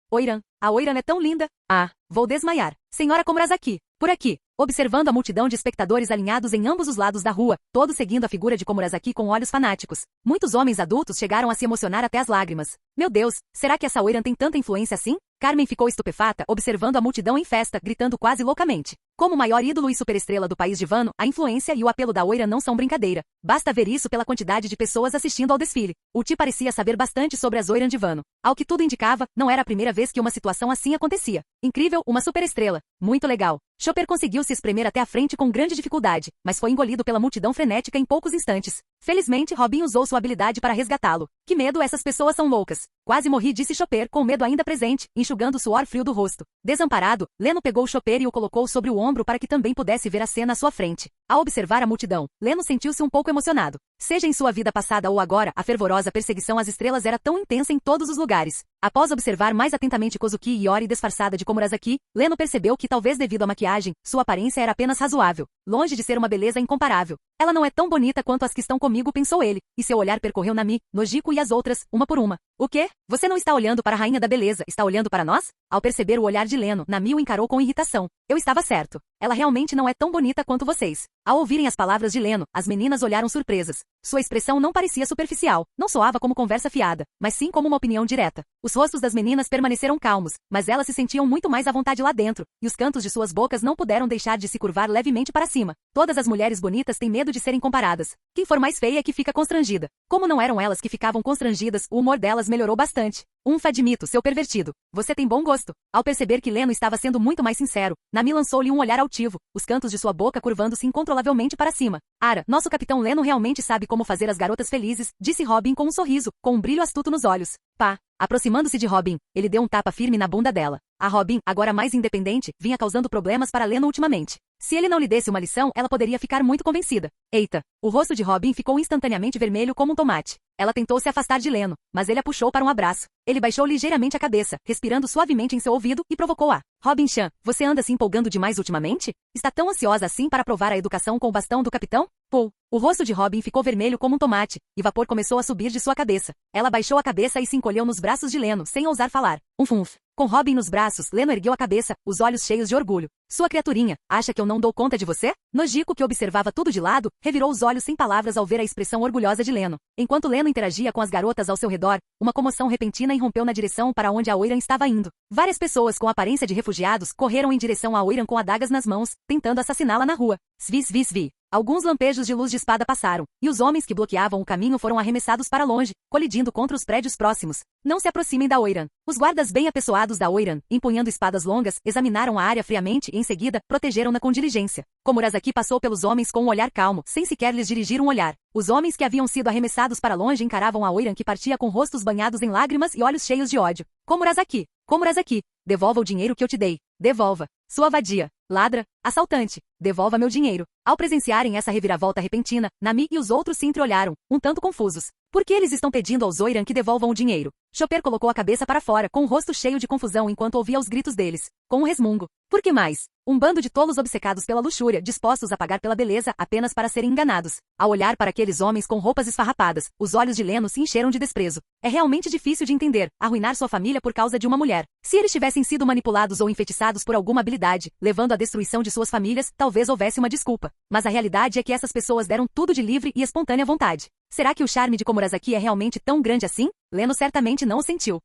A Oiran é tão linda. Ah, vou desmaiar. Senhora Komurasaki, por aqui. Observando a multidão de espectadores alinhados em ambos os lados da rua, todos seguindo a figura de Komurasaki com olhos fanáticos. Muitos homens adultos chegaram a se emocionar até as lágrimas. Meu Deus, será que essa Oiran tem tanta influência assim? Carmen ficou estupefata, observando a multidão em festa, gritando quase loucamente. Como maior ídolo e superestrela do país de Wano, a influência e o apelo da Oiran não são brincadeira. Basta ver isso pela quantidade de pessoas assistindo ao desfile. Uchi parecia saber bastante sobre as Oiran de Wano. Ao que tudo indicava, não era a primeira vez que uma situação assim acontecia. Incrível, uma superestrela. Muito legal. Chopper conseguiu se espremer até a frente com grande dificuldade, mas foi engolido pela multidão frenética em poucos instantes. Felizmente, Robin usou sua habilidade para resgatá-lo. Que medo, essas pessoas são loucas. Quase morri, disse Chopper, com o medo ainda presente, enxugando o suor frio do rosto. Desamparado, Leno pegou Chopper e o colocou sobre o ombro para que também pudesse ver a cena à sua frente. Ao observar a multidão, Leno sentiu-se um pouco emocionado. Seja em sua vida passada ou agora, a fervorosa perseguição às estrelas era tão intensa em todos os lugares. Após observar mais atentamente Kozuki e Yori disfarçada de Komurasaki, Leno percebeu que talvez devido à maquiagem, sua aparência era apenas razoável, longe de ser uma beleza incomparável. Ela não é tão bonita quanto as que estão comigo, pensou ele, e seu olhar percorreu Nami, Nojiko e as outras, uma por uma. O quê? Você não está olhando para a rainha da beleza, está olhando para nós? Ao perceber o olhar de Leno, Nami o encarou com irritação. Eu estava certo. Ela realmente não é tão bonita quanto vocês. Ao ouvirem as palavras de Leno, as meninas olharam surpresas. Sua expressão não parecia superficial, não soava como conversa fiada, mas sim como uma opinião direta. Os rostos das meninas permaneceram calmos, mas elas se sentiam muito mais à vontade lá dentro, e os cantos de suas bocas não puderam deixar de se curvar levemente para cima. Todas as mulheres bonitas têm medo de serem comparadas. Quem for mais feia é que fica constrangida. Como não eram elas que ficavam constrangidas, o humor delas melhorou bastante. Admito, seu pervertido. Você tem bom gosto. Ao perceber que Leno estava sendo muito mais sincero, Nami lançou-lhe um olhar altivo, os cantos de sua boca curvando-se incontrolavelmente para cima. Ara, nosso capitão Leno realmente sabe como fazer as garotas felizes, disse Robin com um sorriso, com um brilho astuto nos olhos. Pá. Aproximando-se de Robin, ele deu um tapa firme na bunda dela. A Robin, agora mais independente, vinha causando problemas para Leno ultimamente. Se ele não lhe desse uma lição, ela poderia ficar muito convencida. Eita! O rosto de Robin ficou instantaneamente vermelho como um tomate. Ela tentou se afastar de Leno, mas ele a puxou para um abraço. Ele baixou ligeiramente a cabeça, respirando suavemente em seu ouvido, e provocou-a. Robin-chan, você anda se empolgando demais ultimamente? Está tão ansiosa assim para provar a educação com o bastão do capitão? Pô, o rosto de Robin ficou vermelho como um tomate, e vapor começou a subir de sua cabeça. Ela baixou a cabeça e se encolheu nos braços de Leno, sem ousar falar. Funf. Com Robin nos braços, Leno ergueu a cabeça, os olhos cheios de orgulho. Sua criaturinha, acha que eu não dou conta de você? Nojiko, que observava tudo de lado, revirou os olhos sem palavras ao ver a expressão orgulhosa de Leno. Enquanto Leno interagia com as garotas ao seu redor, uma comoção repentina irrompeu na direção para onde a Oiran estava indo. Várias pessoas com aparência de refugiados correram em direção a Oiran com adagas nas mãos, tentando assassiná-la na rua. Svi. Alguns lampejos de luz de espada passaram, e os homens que bloqueavam o caminho foram arremessados para longe, colidindo contra os prédios próximos. Não se aproximem da Oiran. Os guardas bem apessoados da Oiran, empunhando espadas longas, examinaram a área friamente e em seguida, protegeram-na com diligência. Komurasaki passou pelos homens com um olhar calmo, sem sequer lhes dirigir um olhar. Os homens que haviam sido arremessados para longe encaravam a Oiran que partia com rostos banhados em lágrimas e olhos cheios de ódio. Komurasaki, devolva o dinheiro que eu te dei. Devolva. Sua vadia. Ladra. Assaltante. Devolva meu dinheiro. Ao presenciarem essa reviravolta repentina, Nami e os outros se entreolharam, um tanto confusos. Por que eles estão pedindo aos Oiran que devolvam o dinheiro? Chopper colocou a cabeça para fora, com o rosto cheio de confusão enquanto ouvia os gritos deles. Com um resmungo. Por que mais? Um bando de tolos obcecados pela luxúria, dispostos a pagar pela beleza apenas para serem enganados. Ao olhar para aqueles homens com roupas esfarrapadas, os olhos de Leno se encheram de desprezo. É realmente difícil de entender, arruinar sua família por causa de uma mulher. Se eles tivessem sido manipulados ou enfeitiçados por alguma habilidade, levando à destruição de suas famílias, talvez houvesse uma desculpa. Mas a realidade é que essas pessoas deram tudo de livre e espontânea vontade. Será que o charme de Komurasaki é realmente tão grande assim? Leno certamente não o sentiu.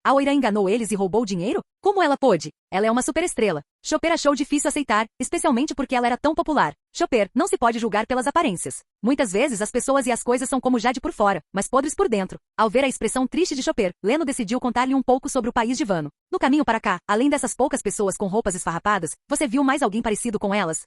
A Oiran enganou eles e roubou o dinheiro? Como ela pôde? Ela é uma superestrela. Chopper achou difícil aceitar, especialmente porque ela era tão popular. Chopper, não se pode julgar pelas aparências. Muitas vezes as pessoas e as coisas são como jade por fora, mas podres por dentro. Ao ver a expressão triste de Chopper, Leno decidiu contar-lhe um pouco sobre o país de Vano. No caminho para cá, além dessas poucas pessoas com roupas esfarrapadas, você viu mais alguém parecido com elas?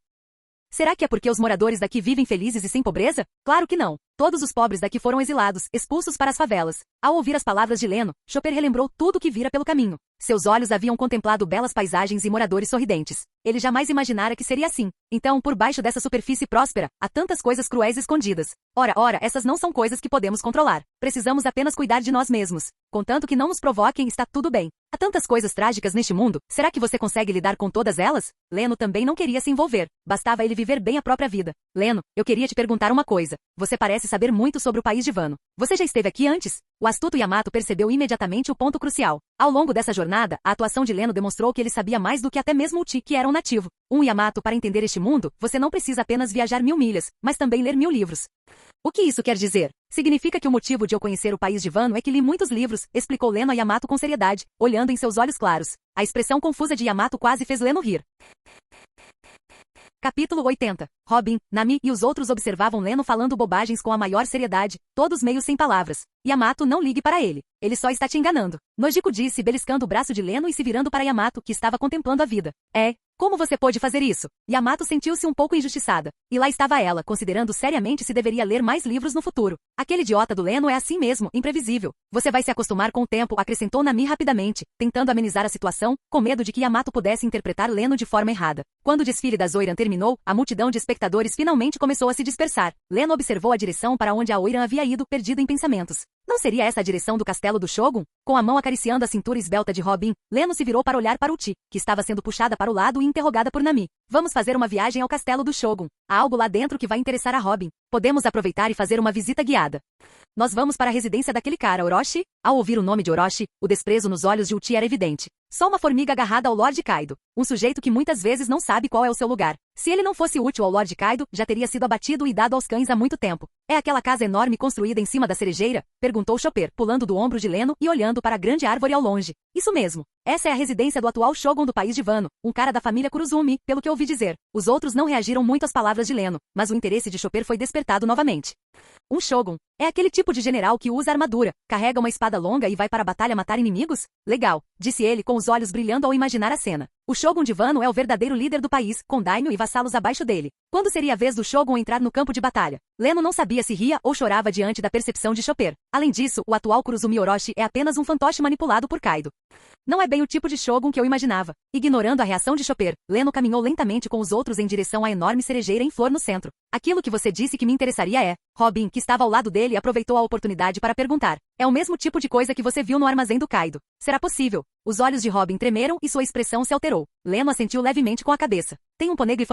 Será que é porque os moradores daqui vivem felizes e sem pobreza? Claro que não. Todos os pobres daqui foram exilados, expulsos para as favelas. Ao ouvir as palavras de Leno, Chopper relembrou tudo o que vira pelo caminho. Seus olhos haviam contemplado belas paisagens e moradores sorridentes. Ele jamais imaginara que seria assim. Então, por baixo dessa superfície próspera, há tantas coisas cruéis escondidas. Ora, essas não são coisas que podemos controlar. Precisamos apenas cuidar de nós mesmos. Contanto que não nos provoquem, está tudo bem. Há tantas coisas trágicas neste mundo, será que você consegue lidar com todas elas? Leno também não queria se envolver. Bastava ele viver bem a própria vida. Leno, eu queria te perguntar uma coisa. Você parece saber muito sobre o país de Vano. Você já esteve aqui antes? O astuto Yamato percebeu imediatamente o ponto crucial. Ao longo dessa jornada, a atuação de Leno demonstrou que ele sabia mais do que até mesmo o Ti, que era um nativo. Yamato, para entender este mundo, você não precisa apenas viajar 1000 milhas, mas também ler 1000 livros. O que isso quer dizer? Significa que o motivo de eu conhecer o país de Vano é que li muitos livros, explicou Leno a Yamato com seriedade, olhando em seus olhos claros. A expressão confusa de Yamato quase fez Leno rir. Capítulo 80. Robin, Nami e os outros observavam Leno falando bobagens com a maior seriedade, todos meio sem palavras. Yamato, não ligue para ele. Ele só está te enganando. Nojiko disse, beliscando o braço de Leno e se virando para Yamato, que estava contemplando a vida. Como você pôde fazer isso? Yamato sentiu-se um pouco injustiçada. E lá estava ela, considerando seriamente se deveria ler mais livros no futuro. Aquele idiota do Leno é assim mesmo, imprevisível. Você vai se acostumar com o tempo, acrescentou Nami rapidamente, tentando amenizar a situação, com medo de que Yamato pudesse interpretar Leno de forma errada. Quando o desfile das Oiran terminou, a multidão de espectadores finalmente começou a se dispersar. Leno observou a direção para onde a Oiran havia ido, perdido em pensamentos. Não seria essa a direção do castelo do Shogun? Com a mão acariciando a cintura esbelta de Robin, Leno se virou para olhar para o Ti, que estava sendo puxada para o lado e interrogada por Nami. Vamos fazer uma viagem ao castelo do Shogun. Há algo lá dentro que vai interessar a Robin. Podemos aproveitar e fazer uma visita guiada. Nós vamos para a residência daquele cara, Orochi? Ao ouvir o nome de Orochi, o desprezo nos olhos de Uchi era evidente. Só uma formiga agarrada ao Lord Kaido. Um sujeito que muitas vezes não sabe qual é o seu lugar. Se ele não fosse útil ao Lord Kaido, já teria sido abatido e dado aos cães há muito tempo. É aquela casa enorme construída em cima da cerejeira? Perguntou Chopper, pulando do ombro de Leno e olhando para a grande árvore ao longe. Isso mesmo. Essa é a residência do atual Shogun do país de Vano, um cara da família Kuruzumi, pelo que ouvi dizer. Os outros não reagiram muito às palavras de Leno, mas o interesse de Chopper foi despertado novamente. Um Shogun. É aquele tipo de general que usa armadura, carrega uma espada longa e vai para a batalha matar inimigos? Legal, disse ele com os olhos brilhando ao imaginar a cena. O Shogun de Vano é o verdadeiro líder do país, com daimyo e vassalos abaixo dele. Quando seria a vez do Shogun entrar no campo de batalha? Leno não sabia se ria ou chorava diante da percepção de Chopper. Além disso, o atual Kuruzumi Orochi é apenas um fantoche manipulado por Kaido. Não é bem o tipo de Shogun que eu imaginava. Ignorando a reação de Chopper, Leno caminhou lentamente com os outros em direção à enorme cerejeira em flor no centro. Aquilo que você disse que me interessaria é... Robin, que estava ao lado dele, aproveitou a oportunidade para perguntar. É o mesmo tipo de coisa que você viu no armazém do Kaido. Será possível? Os olhos de Robin tremeram e sua expressão se alterou. Leno assentiu levemente com a cabeça. Tem um poneglyph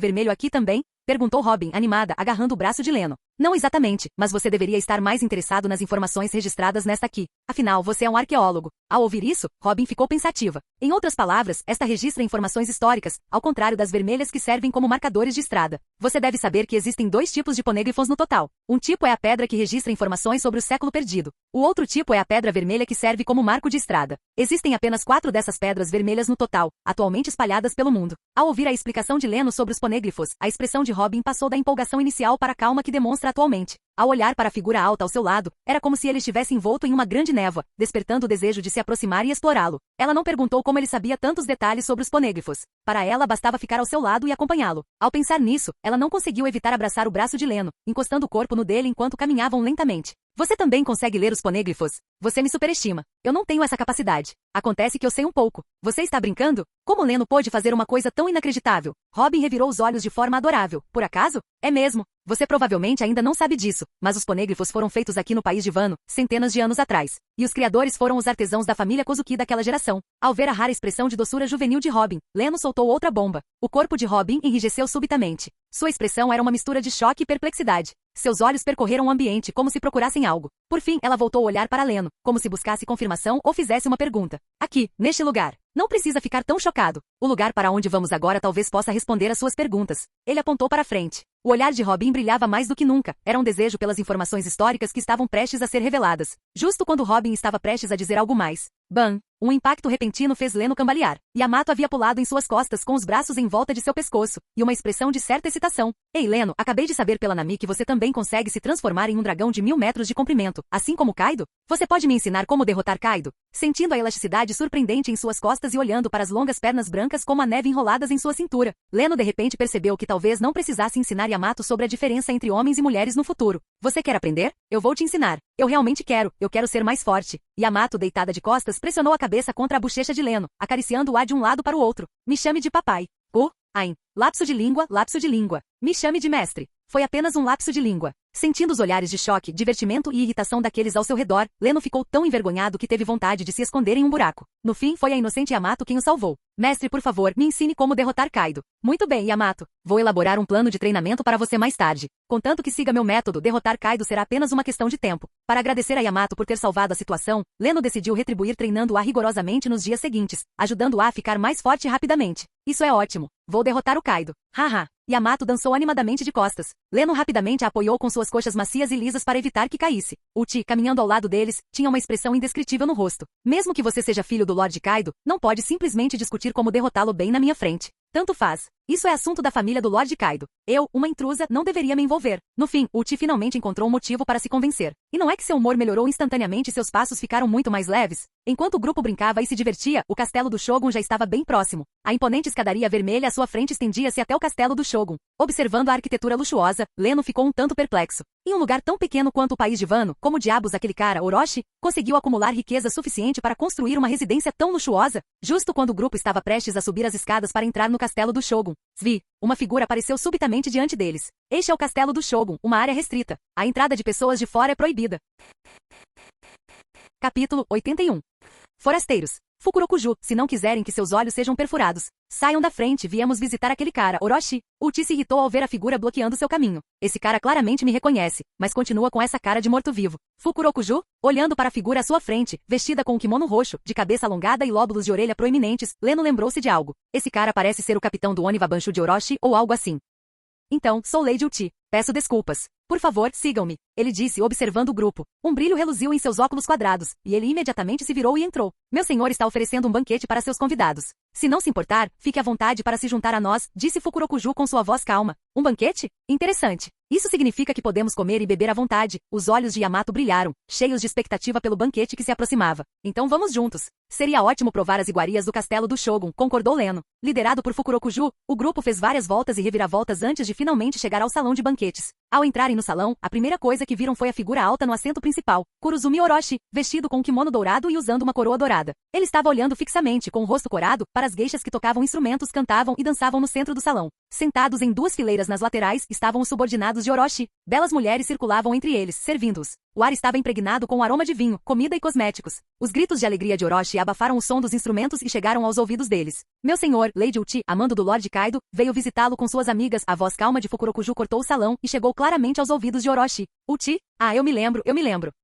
vermelho aqui também? Perguntou Robin, animada, agarrando o braço de Leno. Não exatamente, mas você deveria estar mais interessado nas informações registradas nesta aqui. Afinal, você é um arqueólogo. Ao ouvir isso, Robin ficou pensativa. Em outras palavras, esta registra informações históricas, ao contrário das vermelhas que servem como marcadores de estrada. Você deve saber que existem dois tipos de poneglyphos no total. Um tipo é a pedra que registra informações sobre o século perdido. O outro tipo é a pedra vermelha que serve como marco de estrada. Existem apenas 4 dessas pedras vermelhas no total, atualmente espalhadas pelo mundo. Ao ouvir a explicação de Leno sobre os poneglyphos, a expressão de Robin passou da empolgação inicial para a calma que demonstra atualmente. Ao olhar para a figura alta ao seu lado, era como se ele estivesse envolto em uma grande névoa, despertando o desejo de se aproximar e explorá-lo. Ela não perguntou como ele sabia tantos detalhes sobre os poneglyphos. Para ela, bastava ficar ao seu lado e acompanhá-lo. Ao pensar nisso, ela não conseguiu evitar abraçar o braço de Leno, encostando o corpo no dele enquanto caminhavam lentamente. Você também consegue ler os poneglyphos? Você me superestima. Eu não tenho essa capacidade. Acontece que eu sei um pouco. Você está brincando? Como Leno pôde fazer uma coisa tão inacreditável? Robin revirou os olhos de forma adorável. Por acaso? É mesmo. Você provavelmente ainda não sabe disso, mas os poneglyphos foram feitos aqui no país de Wano, centenas de anos atrás. E os criadores foram os artesãos da família Kozuki daquela geração. Ao ver a rara expressão de doçura juvenil de Robin, Leno soltou outra bomba. O corpo de Robin enrijeceu subitamente. Sua expressão era uma mistura de choque e perplexidade. Seus olhos percorreram o ambiente como se procurassem algo. Por fim, ela voltou a olhar para Leno, como se buscasse confirmação ou fizesse uma pergunta. Aqui, neste lugar. Não precisa ficar tão chocado. O lugar para onde vamos agora talvez possa responder às suas perguntas. Ele apontou para frente. O olhar de Robin brilhava mais do que nunca. Era um desejo pelas informações históricas que estavam prestes a ser reveladas. Justo quando Robin estava prestes a dizer algo mais. Bam! Um impacto repentino fez Leno cambalear. Yamato havia pulado em suas costas com os braços em volta de seu pescoço, e uma expressão de certa excitação. Ei, Leno, acabei de saber pela Nami que você também consegue se transformar em um dragão de 1000 metros de comprimento, assim como Kaido? Você pode me ensinar como derrotar Kaido? Sentindo a elasticidade surpreendente em suas costas e olhando para as longas pernas brancas como a neve enroladas em sua cintura, Leno de repente percebeu que talvez não precisasse ensinar Yamato sobre a diferença entre homens e mulheres no futuro. Você quer aprender? Eu vou te ensinar. Eu realmente quero. Eu quero ser mais forte. Yamato, deitada de costas, pressionou a cabeça contra a bochecha de Leno, acariciando-a de um lado para o outro. Me chame de papai. Ain. Lapso de língua, lapso de língua. Me chame de mestre. Foi apenas um lapso de língua. Sentindo os olhares de choque, divertimento e irritação daqueles ao seu redor, Leno ficou tão envergonhado que teve vontade de se esconder em um buraco. No fim, foi a inocente Yamato quem o salvou. Mestre, por favor, me ensine como derrotar Kaido. Muito bem, Yamato. Vou elaborar um plano de treinamento para você mais tarde. Contanto que siga meu método, derrotar Kaido será apenas uma questão de tempo. Para agradecer a Yamato por ter salvado a situação, Leno decidiu retribuir treinando-a rigorosamente nos dias seguintes, ajudando-a a ficar mais forte rapidamente. Isso é ótimo. Vou derrotar o Kaido. Haha. Yamato dançou animadamente de costas. Leno rapidamente a apoiou com suas coxas macias e lisas para evitar que caísse. Uchi, caminhando ao lado deles, tinha uma expressão indescritível no rosto. Mesmo que você seja filho do Lord Kaido, não pode simplesmente discutir como derrotá-lo bem na minha frente. Tanto faz. Isso é assunto da família do Lord Kaido. Eu, uma intrusa, não deveria me envolver. No fim, Uchi finalmente encontrou um motivo para se convencer. E não é que seu humor melhorou instantaneamente e seus passos ficaram muito mais leves? Enquanto o grupo brincava e se divertia, o castelo do Shogun já estava bem próximo. A imponente escadaria vermelha à sua frente estendia-se até o castelo do Shogun. Observando a arquitetura luxuosa, Leno ficou um tanto perplexo. Em um lugar tão pequeno quanto o país de Wano, como diabos aquele cara, Orochi, conseguiu acumular riqueza suficiente para construir uma residência tão luxuosa? Justo quando o grupo estava prestes a subir as escadas para entrar no castelo do Shogun, uma figura apareceu subitamente diante deles. Este é o castelo do Shogun, uma área restrita. A entrada de pessoas de fora é proibida. Capítulo 81. Forasteiros. Fukurokuju, se não quiserem que seus olhos sejam perfurados, saiam da frente, viemos visitar aquele cara, Orochi. Uchi se irritou ao ver a figura bloqueando seu caminho. Esse cara claramente me reconhece, mas continua com essa cara de morto-vivo. Fukurokuju, olhando para a figura à sua frente, vestida com um kimono roxo, de cabeça alongada e lóbulos de orelha proeminentes, Leno lembrou-se de algo. Esse cara parece ser o capitão do Oniwa Banshu de Orochi ou algo assim. Então, sou Lady Uchi. Peço desculpas. Por favor, sigam-me, ele disse observando o grupo. Um brilho reluziu em seus óculos quadrados, e ele imediatamente se virou e entrou. Meu senhor está oferecendo um banquete para seus convidados. Se não se importar, fique à vontade para se juntar a nós, disse Fukurokuju com sua voz calma. Um banquete? Interessante. Isso significa que podemos comer e beber à vontade. Os olhos de Yamato brilharam, cheios de expectativa pelo banquete que se aproximava. Então vamos juntos. Seria ótimo provar as iguarias do castelo do Shogun, concordou Leno. Liderado por Fukurokuju, o grupo fez várias voltas e reviravoltas antes de finalmente chegar ao salão de banquetes. Ao entrarem no salão, a primeira coisa que viram foi a figura alta no assento principal, Kurozumi Orochi, vestido com um kimono dourado e usando uma coroa dourada. Ele estava olhando fixamente, com o rosto corado, para as geishas que tocavam instrumentos, cantavam e dançavam no centro do salão. Sentados em 2 fileiras nas laterais, estavam os subordinados de Orochi. Belas mulheres circulavam entre eles, servindo-os. O ar estava impregnado com o aroma de vinho, comida e cosméticos. Os gritos de alegria de Orochi abafaram o som dos instrumentos e chegaram aos ouvidos deles. Meu senhor, Lady Uchi, amando do Lord Kaido, veio visitá-lo com suas amigas. A voz calma de Fukurokuju cortou o salão e chegou claramente aos ouvidos de Orochi. Uchi? Ah, eu me lembro.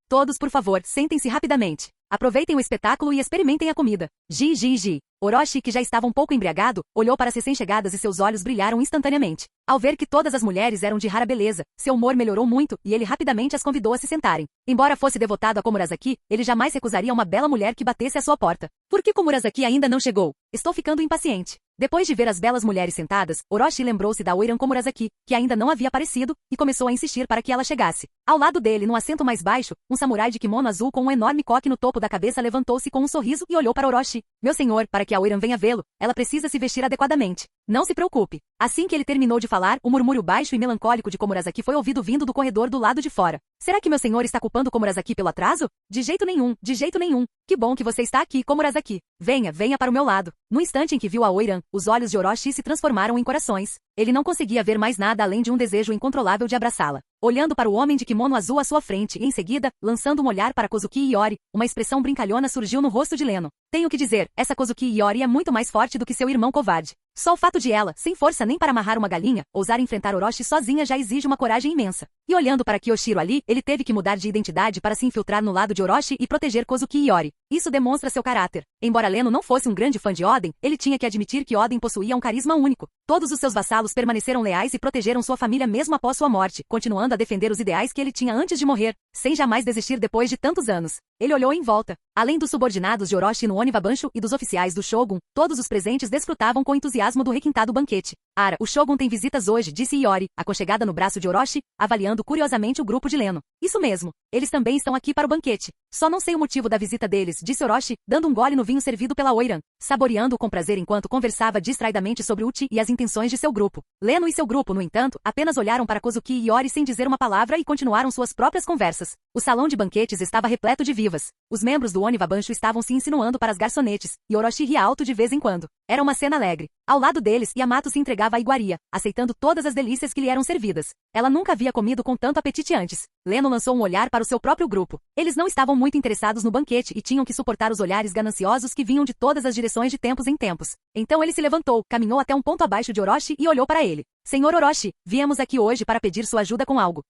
Todos, por favor, sentem-se rapidamente. Aproveitem o espetáculo e experimentem a comida. Gi. Orochi, que já estava um pouco embriagado, olhou para as recém-chegadas e seus olhos brilharam instantaneamente. Ao ver que todas as mulheres eram de rara beleza, seu humor melhorou muito e ele rapidamente as convidou a se sentarem. Embora fosse devotado a Komurasaki, ele jamais recusaria uma bela mulher que batesse à sua porta. Por que Komurasaki ainda não chegou? Estou ficando impaciente. Depois de ver as belas mulheres sentadas, Orochi lembrou-se da Oiran Komurasaki, que ainda não havia aparecido, e começou a insistir para que ela chegasse. Ao lado dele, no assento mais baixo, um samurai de kimono azul com um enorme coque no topo da cabeça levantou-se com um sorriso e olhou para Orochi. Meu senhor, para que a Oiran venha vê-lo, ela precisa se vestir adequadamente. Não se preocupe. Assim que ele terminou de falar, o murmúrio baixo e melancólico de Komurasaki foi ouvido vindo do corredor do lado de fora. Será que meu senhor está culpando Komurasaki pelo atraso? De jeito nenhum. Que bom que você está aqui, Komurasaki. Venha para o meu lado. No instante em que viu a Oiran, os olhos de Orochi se transformaram em corações. Ele não conseguia ver mais nada além de um desejo incontrolável de abraçá-la. Olhando para o homem de kimono azul à sua frente e em seguida, lançando um olhar para Kozuki Iori, uma expressão brincalhona surgiu no rosto de Leno. Tenho que dizer, essa Kozuki Iori é muito mais forte do que seu irmão covarde. Só o fato de ela, sem força nem para amarrar uma galinha, ousar enfrentar Orochi sozinha já exige uma coragem imensa. E olhando para Kiyoshiro ali, ele teve que mudar de identidade para se infiltrar no lado de Orochi e proteger Kozuki Iori. Isso demonstra seu caráter. Embora Leno não fosse um grande fã de Oden, ele tinha que admitir que Oden possuía um carisma único. Todos os seus vassalos permaneceram leais e protegeram sua família mesmo após sua morte, continuando a defender os ideais que ele tinha antes de morrer, sem jamais desistir depois de tantos anos. Ele olhou em volta. Além dos subordinados de Orochi no Oniwa Bansho e dos oficiais do Shogun, todos os presentes desfrutavam com entusiasmo do requintado banquete. Ara, o Shogun tem visitas hoje, disse Iori, aconchegada no braço de Orochi, avaliando curiosamente o grupo de Leno. Isso mesmo. Eles também estão aqui para o banquete. Só não sei o motivo da visita deles, disse Orochi, dando um gole no vinho servido pela Oiran, saboreando-o com prazer enquanto conversava distraidamente sobre Uchi e as intenções de seu grupo. Leno e seu grupo, no entanto, apenas olharam para Kozuki e Iori sem dizer uma palavra e continuaram suas próprias conversas. O salão de banquetes estava repleto de vivas. Os membros do Oniwa Bansho estavam se insinuando para as garçonetes, e Orochi ria alto de vez em quando. Era uma cena alegre. Ao lado deles, Yamato se entregava à iguaria, aceitando todas as delícias que lhe eram servidas. Ela nunca havia comido com tanto apetite antes. Leno lançou um olhar para o seu próprio grupo. Eles não estavam muito interessados no banquete e tinham que suportar os olhares gananciosos que vinham de todas as direções de tempos em tempos. Então ele se levantou, caminhou até um ponto abaixo de Orochi e olhou para ele. Senhor Orochi, viemos aqui hoje para pedir sua ajuda com algo.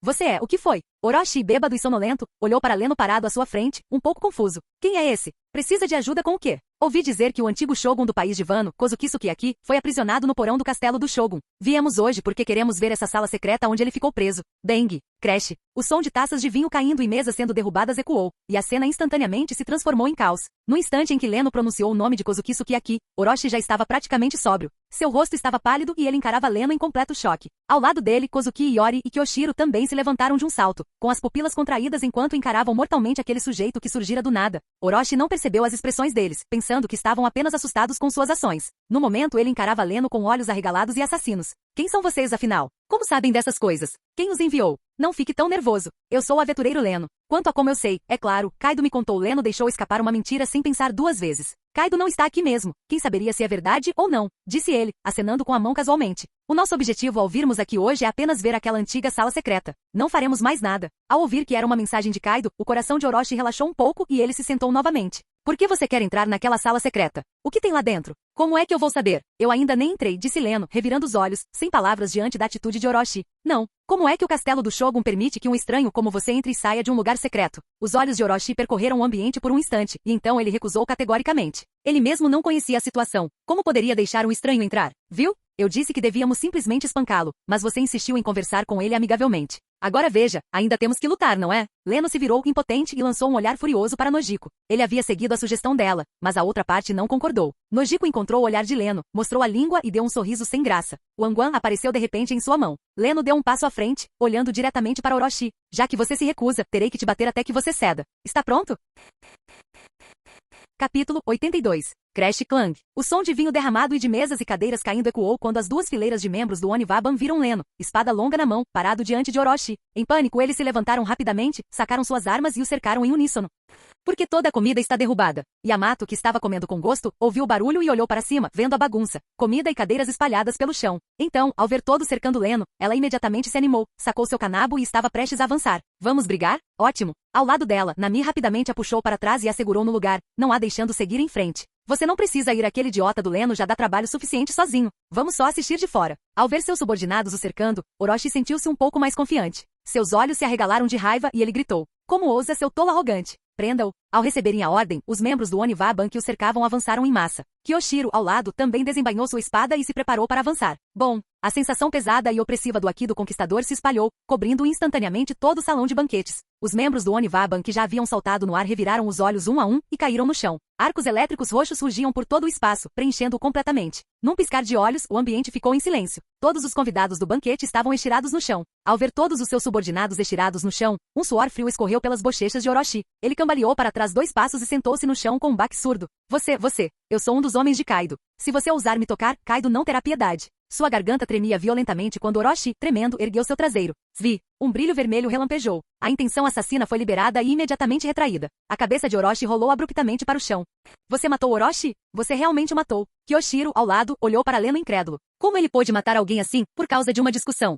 Você é, o que foi? Orochi, bêbado e sonolento, olhou para Leno parado à sua frente, um pouco confuso. Quem é esse? Precisa de ajuda com o quê? Ouvi dizer que o antigo Shogun do país de Wano, Kozuki Sukiyaki, foi aprisionado no porão do castelo do Shogun. Viemos hoje porque queremos ver essa sala secreta onde ele ficou preso. Dengue. Creche. O som de taças de vinho caindo e mesas sendo derrubadas ecoou, e a cena instantaneamente se transformou em caos. No instante em que Leno pronunciou o nome de Kozuki Sukiyaki, Orochi já estava praticamente sóbrio. Seu rosto estava pálido e ele encarava Leno em completo choque. Ao lado dele, Kozuki Iori e Kiyoshiro também se levantaram de um salto, com as pupilas contraídas enquanto encaravam mortalmente aquele sujeito que surgira do nada. Orochi não percebeu as expressões deles, pensando que estavam apenas assustados com suas ações. No momento ele encarava Leno com olhos arregalados e assassinos. Quem são vocês afinal? Como sabem dessas coisas? Quem os enviou? Não fique tão nervoso. Eu sou o aventureiro Leno. Quanto a como eu sei, é claro, Kaido me contou. Leno deixou escapar uma mentira sem pensar 2 vezes. Kaido não está aqui mesmo. Quem saberia se é verdade ou não? Disse ele, acenando com a mão casualmente. O nosso objetivo ao virmos aqui hoje é apenas ver aquela antiga sala secreta. Não faremos mais nada. Ao ouvir que era uma mensagem de Kaido, o coração de Orochi relaxou um pouco e ele se sentou novamente. Por que você quer entrar naquela sala secreta? O que tem lá dentro? Como é que eu vou saber? Eu ainda nem entrei, disse Leno, revirando os olhos, sem palavras diante da atitude de Orochi. Não. Como é que o castelo do Shogun permite que um estranho como você entre e saia de um lugar secreto? Os olhos de Orochi percorreram o ambiente por um instante, e então ele recusou categoricamente. Ele mesmo não conhecia a situação. Como poderia deixar um estranho entrar? Viu? Eu disse que devíamos simplesmente espancá-lo, mas você insistiu em conversar com ele amigavelmente. Agora veja, ainda temos que lutar, não é? Leno se virou impotente e lançou um olhar furioso para Nojiko. Ele havia seguido a sugestão dela, mas a outra parte não concordou. Nojiko encontrou o olhar de Leno, mostrou a língua e deu um sorriso sem graça. O Anguan apareceu de repente em sua mão. Leno deu um passo à frente, olhando diretamente para Orochi. Já que você se recusa, terei que te bater até que você ceda. Está pronto? Capítulo 82. Crash Clang. O som de vinho derramado e de mesas e cadeiras caindo ecoou quando as duas fileiras de membros do Oniwaban viram Leno, espada longa na mão, parado diante de Orochi. Em pânico, eles se levantaram rapidamente, sacaram suas armas e o cercaram em uníssono. Porque toda a comida está derrubada. Yamato, que estava comendo com gosto, ouviu o barulho e olhou para cima, vendo a bagunça, comida e cadeiras espalhadas pelo chão. Então, ao ver todos cercando Leno, ela imediatamente se animou, sacou seu kanabo e estava prestes a avançar. Vamos brigar? Ótimo. Ao lado dela, Nami rapidamente a puxou para trás e a segurou no lugar, não a deixando seguir em frente. Você não precisa ir, aquele idiota do Leno já dá trabalho suficiente sozinho. Vamos só assistir de fora. Ao ver seus subordinados o cercando, Orochi sentiu-se um pouco mais confiante. Seus olhos se arregalaram de raiva e ele gritou. Como ousa, seu tolo arrogante? Prenda-o. Ao receberem a ordem, os membros do Oniwaban que o cercavam avançaram em massa. Kyoshiro, ao lado, também desembainhou sua espada e se preparou para avançar. Bom, a sensação pesada e opressiva do Aki do Conquistador se espalhou, cobrindo instantaneamente todo o salão de banquetes. Os membros do Oniwaban que já haviam saltado no ar reviraram os olhos um a um e caíram no chão. Arcos elétricos roxos surgiam por todo o espaço, preenchendo-o completamente. Num piscar de olhos, o ambiente ficou em silêncio. Todos os convidados do banquete estavam estirados no chão. Ao ver todos os seus subordinados estirados no chão, um suor frio escorreu pelas bochechas de Orochi. Ele cambaleou para trás 2 passos e sentou-se no chão com um baque surdo. Eu sou um dos homens de Kaido. Se você ousar me tocar, Kaido não terá piedade. Sua garganta tremia violentamente quando Orochi, tremendo, ergueu seu traseiro. Zvi. Um brilho vermelho relampejou. A intenção assassina foi liberada e imediatamente retraída. A cabeça de Orochi rolou abruptamente para o chão. Você matou Orochi? Você realmente o matou. Kyoshiro, ao lado, olhou para Leno incrédulo. Como ele pôde matar alguém assim, por causa de uma discussão?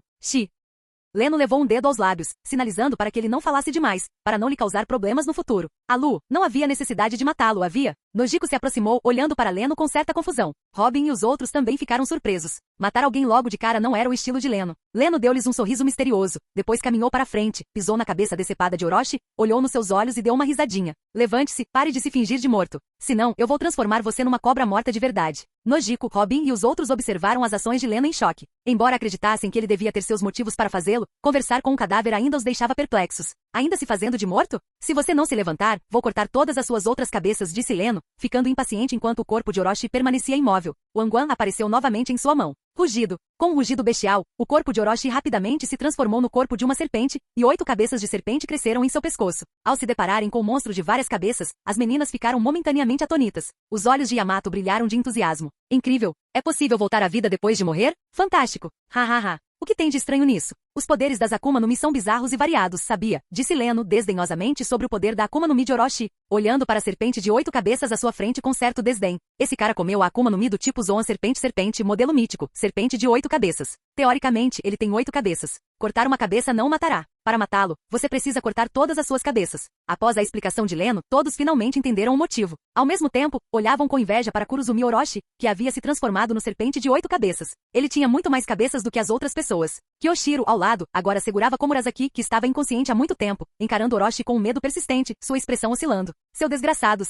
Leno levou um dedo aos lábios, sinalizando para que ele não falasse demais, para não lhe causar problemas no futuro. Lu, não havia necessidade de matá-lo, havia? Nojiko se aproximou, olhando para Leno com certa confusão. Robin e os outros também ficaram surpresos. Matar alguém logo de cara não era o estilo de Leno. Leno deu-lhes um sorriso misterioso, depois caminhou para frente, pisou na cabeça decepada de Orochi, olhou nos seus olhos e deu uma risadinha. Levante-se, pare de se fingir de morto. Senão, eu vou transformar você numa cobra morta de verdade. Nojiko, Robin e os outros observaram as ações de Leno em choque. Embora acreditassem que ele devia ter seus motivos para fazê-lo, conversar com o cadáver ainda os deixava perplexos. Ainda se fazendo de morto? Se você não se levantar, vou cortar todas as suas outras cabeças, disse Leno, ficando impaciente enquanto o corpo de Orochi permanecia imóvel. O Anguan apareceu novamente em sua mão. Rugido. Com um rugido bestial, o corpo de Orochi rapidamente se transformou no corpo de uma serpente, e 8 cabeças de serpente cresceram em seu pescoço. Ao se depararem com o monstro de várias cabeças, as meninas ficaram momentaneamente atônitas. Os olhos de Yamato brilharam de entusiasmo. Incrível! É possível voltar à vida depois de morrer? Fantástico! Hahaha! O que tem de estranho nisso? Os poderes das Akuma no Mi são bizarros e variados, sabia? Disse Leno desdenhosamente sobre o poder da Akuma no Mi de Orochi, olhando para a serpente de 8 cabeças à sua frente com certo desdém. Esse cara comeu a Akuma no Mi do tipo Zoan serpente, modelo mítico, serpente de 8 cabeças. Teoricamente, ele tem 8 cabeças. Cortar uma cabeça não o matará. Para matá-lo, você precisa cortar todas as suas cabeças. Após a explicação de Leno, todos finalmente entenderam o motivo. Ao mesmo tempo, olhavam com inveja para Kurozumi Orochi, que havia se transformado no serpente de 8 cabeças. Ele tinha muito mais cabeças do que as outras pessoas. Kyoshiro, ao lado, agora segurava Komurasaki, que estava inconsciente há muito tempo, encarando Orochi com um medo persistente, sua expressão oscilando. Seu desgraçado,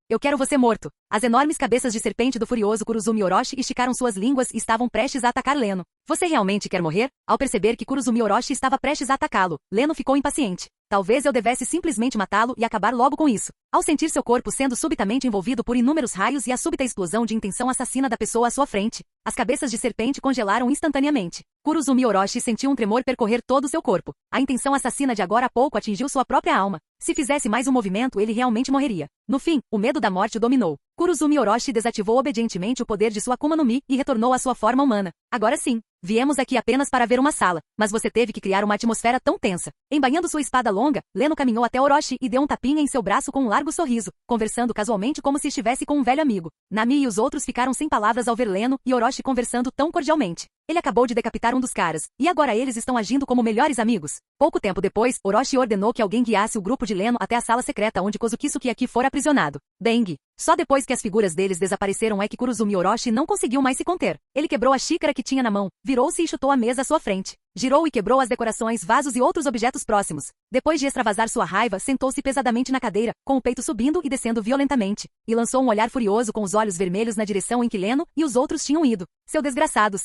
eu quero você morto. As enormes cabeças de serpente do furioso Kurozumi Orochi esticaram suas línguas e estavam prestes a atacar Leno. Você realmente quer morrer? Ao perceber que Kurozumi Orochi estava prestes a atacá-lo, Leno ficou impaciente. Talvez eu devesse simplesmente matá-lo e acabar logo com isso. Ao sentir seu corpo sendo subitamente envolvido por inúmeros raios e a súbita explosão de intenção assassina da pessoa à sua frente, as cabeças de serpente congelaram instantaneamente. Kurozumi Orochi sentiu um tremor percorrer todo o seu corpo. A intenção assassina de agora a pouco atingiu sua própria alma. Se fizesse mais um movimento, ele realmente morreria. No fim, o medo da morte o dominou. Kurozumi Orochi desativou obedientemente o poder de sua Akuma no Mi e retornou à sua forma humana. Agora sim. Viemos aqui apenas para ver uma sala, mas você teve que criar uma atmosfera tão tensa. Embainhando sua espada longa, Leno caminhou até Orochi e deu um tapinha em seu braço com um largo sorriso, conversando casualmente como se estivesse com um velho amigo. Nami e os outros ficaram sem palavras ao ver Leno e Orochi conversando tão cordialmente. Ele acabou de decapitar um dos caras, e agora eles estão agindo como melhores amigos. Pouco tempo depois, Orochi ordenou que alguém guiasse o grupo de Leno até a sala secreta onde Kozuki Sukiyaki fora aprisionado. Dengue. Só depois que as figuras deles desapareceram é que Kurozumi Orochi não conseguiu mais se conter. Ele quebrou a xícara que tinha na mão, virou-se e chutou a mesa à sua frente. Girou e quebrou as decorações, vasos e outros objetos próximos. Depois de extravasar sua raiva, sentou-se pesadamente na cadeira, com o peito subindo e descendo violentamente, e lançou um olhar furioso com os olhos vermelhos na direção em que Leno e os outros tinham ido. Seu desgraçado.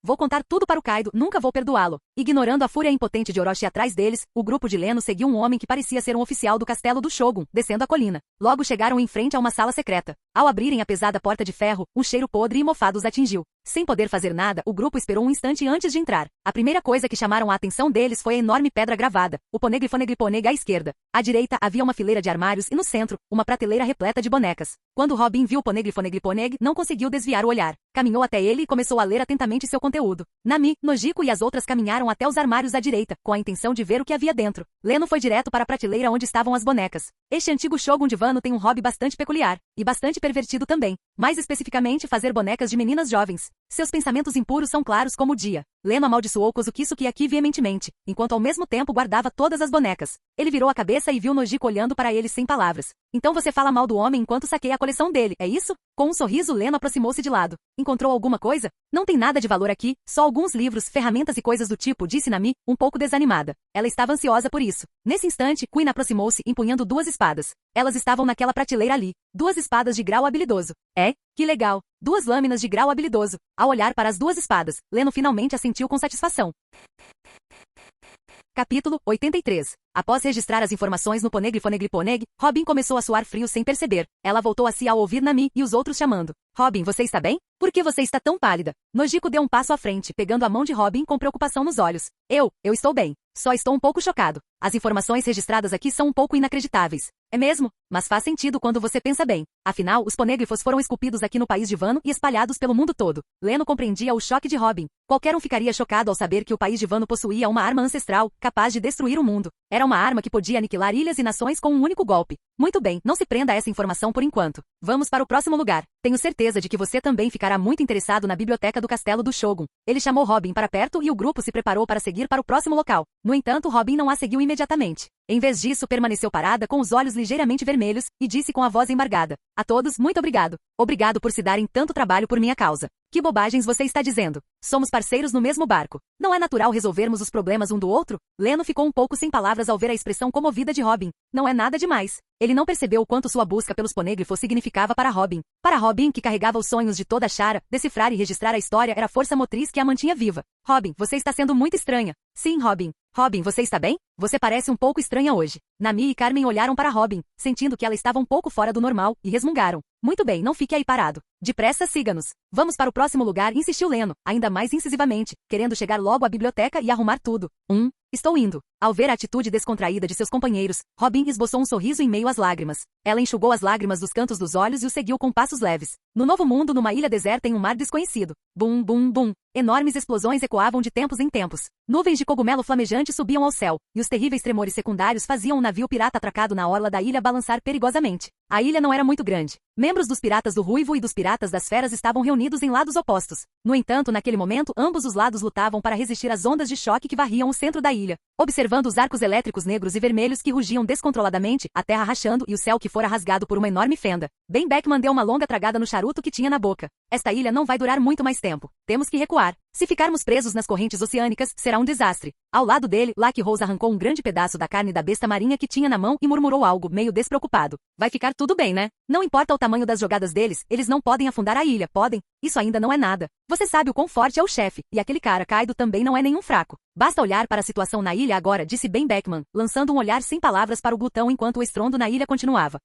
Vou contar tudo para o Kaido, nunca vou perdoá-lo. Ignorando a fúria impotente de Orochi atrás deles, o grupo de Leno seguiu um homem que parecia ser um oficial do castelo do Shogun, descendo a colina. Logo chegaram em frente a uma sala secreta. Ao abrirem a pesada porta de ferro, um cheiro podre e mofado os atingiu. Sem poder fazer nada, o grupo esperou um instante antes de entrar. A primeira coisa que chamaram a atenção deles foi a enorme pedra gravada, o Poneglyphoneglyphoneg à esquerda. À direita havia uma fileira de armários e no centro, uma prateleira repleta de bonecas. Quando Robin viu o Poneglyphoneglyphoneg, não conseguiu desviar o olhar. Caminhou até ele e começou a ler atentamente seu conteúdo. Nami, Nojiko e as outras caminharam até os armários à direita, com a intenção de ver o que havia dentro. Leno foi direto para a prateleira onde estavam as bonecas. Este antigo Shogun de Wano tem um hobby bastante peculiar, e bastante pervertido também. Mais especificamente, fazer bonecas de meninas jovens. Seus pensamentos impuros são claros como o dia. Leno amaldiçoou Kozuki aqui veementemente, enquanto ao mesmo tempo guardava todas as bonecas. Ele virou a cabeça e viu Nojiko olhando para ele sem palavras. Então você fala mal do homem enquanto saqueia a coleção dele, é isso? Com um sorriso, Leno aproximou-se de lado. Encontrou alguma coisa? Não tem nada de valor aqui, só alguns livros, ferramentas e coisas do tipo, disse Nami, um pouco desanimada. Ela estava ansiosa por isso. Nesse instante, Queen aproximou-se, empunhando 2 espadas. Elas estavam naquela prateleira ali. 2 espadas de grau habilidoso. É? Que legal. 2 lâminas de grau habilidoso. Ao olhar para as 2 espadas, Leno finalmente assentiu com satisfação. Capítulo 83. Após registrar as informações no Poneglyphoneglyphoneg, Robin começou a suar frio sem perceber. Ela voltou a si ao ouvir Nami e os outros chamando. Robin, você está bem? Por que você está tão pálida? Nojiko deu um passo à frente, pegando a mão de Robin com preocupação nos olhos. Eu estou bem. Só estou um pouco chocado. As informações registradas aqui são um pouco inacreditáveis. É mesmo? Mas faz sentido quando você pensa bem. Afinal, os poneglyphos foram esculpidos aqui no país de Wano e espalhados pelo mundo todo. Leno compreendia o choque de Robin. Qualquer um ficaria chocado ao saber que o país de Wano possuía uma arma ancestral, capaz de destruir o mundo. Era uma arma que podia aniquilar ilhas e nações com um único golpe. Muito bem, não se prenda a essa informação por enquanto. Vamos para o próximo lugar. Tenho certeza de que você também ficará muito interessado na biblioteca do castelo do Shogun. Ele chamou Robin para perto e o grupo se preparou para seguir para o próximo local. No entanto, Robin não a seguiu imediatamente. Em vez disso, permaneceu parada com os olhos ligeiramente vermelhos e disse com a voz embargada. A todos, muito obrigado. Obrigado por se darem tanto trabalho por minha causa. Que bobagens você está dizendo? Somos parceiros no mesmo barco. Não é natural resolvermos os problemas um do outro? Leno ficou um pouco sem palavras ao ver a expressão comovida de Robin. Não é nada demais. Ele não percebeu o quanto sua busca pelos poneglyphos significava para Robin. Para Robin, que carregava os sonhos de toda a Chara, decifrar e registrar a história era a força motriz que a mantinha viva. Robin, você está sendo muito estranha. Sim, Robin. Robin, você está bem? Você parece um pouco estranha hoje. Nami e Carmen olharam para Robin, sentindo que ela estava um pouco fora do normal, e resmungaram. Muito bem, não fique aí parado. Depressa, siga-nos. Vamos para o próximo lugar, insistiu Leno, ainda mais incisivamente, querendo chegar logo à biblioteca e arrumar tudo. Estou indo. Ao ver a atitude descontraída de seus companheiros, Robin esboçou um sorriso em meio às lágrimas. Ela enxugou as lágrimas dos cantos dos olhos e o seguiu com passos leves. No novo mundo, numa ilha deserta em um mar desconhecido. Bum, bum, bum. Enormes explosões ecoavam de tempos em tempos. Nuvens de cogumelo flamejante subiam ao céu, e os terríveis tremores secundários faziam um navio pirata atracado na orla da ilha balançar perigosamente. A ilha não era muito grande. Membros dos Piratas do Ruivo e dos Piratas das Feras estavam reunidos em lados opostos. No entanto, naquele momento, ambos os lados lutavam para resistir às ondas de choque que varriam o centro da ilha. Observando os arcos elétricos negros e vermelhos que rugiam descontroladamente, a terra rachando e o céu que fora rasgado por uma enorme fenda, Ben Beckman deu uma longa tragada no charuto que tinha na boca. Esta ilha não vai durar muito mais tempo. Temos que recuar. Se ficarmos presos nas correntes oceânicas, será um desastre. Ao lado dele, Lucky Rose arrancou um grande pedaço da carne da besta marinha que tinha na mão e murmurou algo, meio despreocupado. Vai ficar tudo bem, né? Não importa o tamanho das jogadas deles, eles não podem afundar a ilha, podem? Isso ainda não é nada. Você sabe o quão forte é o chefe, e aquele cara Kaido também não é nenhum fraco. Basta olhar para a situação na ilha agora, disse Ben Beckman, lançando um olhar sem palavras para o glutão enquanto o estrondo na ilha continuava.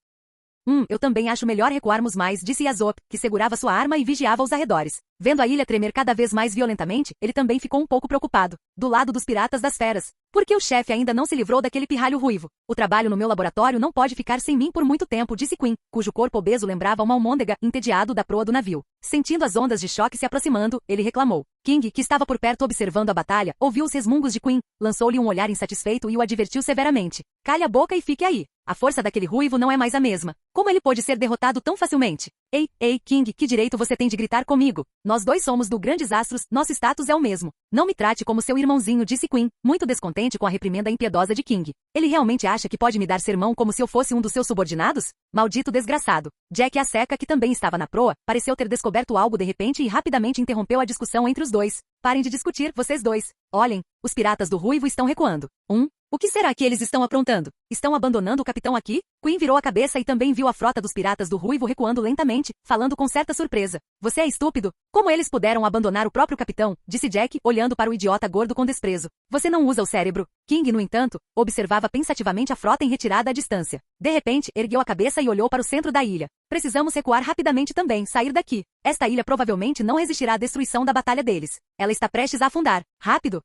Eu também acho melhor recuarmos mais, disse Yasop, que segurava sua arma e vigiava os arredores. Vendo a ilha tremer cada vez mais violentamente, ele também ficou um pouco preocupado. Do lado dos Piratas das Feras. Por que o chefe ainda não se livrou daquele pirralho ruivo? O trabalho no meu laboratório não pode ficar sem mim por muito tempo, disse Queen, cujo corpo obeso lembrava uma almôndega, entediado da proa do navio. Sentindo as ondas de choque se aproximando, ele reclamou. King, que estava por perto observando a batalha, ouviu os resmungos de Queen, lançou-lhe um olhar insatisfeito e o advertiu severamente. Calhe a boca e fique aí. A força daquele ruivo não é mais a mesma. Como ele pôde ser derrotado tão facilmente? Ei, King, que direito você tem de gritar comigo? Nós dois somos do Grandes Astros, nosso status é o mesmo. Não me trate como seu irmãozinho, disse Queen, muito descontente com a reprimenda impiedosa de King. Ele realmente acha que pode me dar sermão como se eu fosse um dos seus subordinados? Maldito desgraçado. Jack a Seca, que também estava na proa, pareceu ter descoberto algo de repente e rapidamente interrompeu a discussão entre os dois. Parem de discutir, vocês dois. Olhem, os Piratas do Ruivo estão recuando. O que será que eles estão aprontando? Estão abandonando o capitão aqui? Queen virou a cabeça e também viu a frota dos piratas do Ruivo recuando lentamente, falando com certa surpresa. Você é estúpido? Como eles puderam abandonar o próprio capitão? Disse Jack, olhando para o idiota gordo com desprezo. Você não usa o cérebro. King, no entanto, observava pensativamente a frota em retirada à distância. De repente, ergueu a cabeça e olhou para o centro da ilha. Precisamos recuar rapidamente também, sair daqui. Esta ilha provavelmente não resistirá à destruição da batalha deles. Ela está prestes a afundar. Rápido!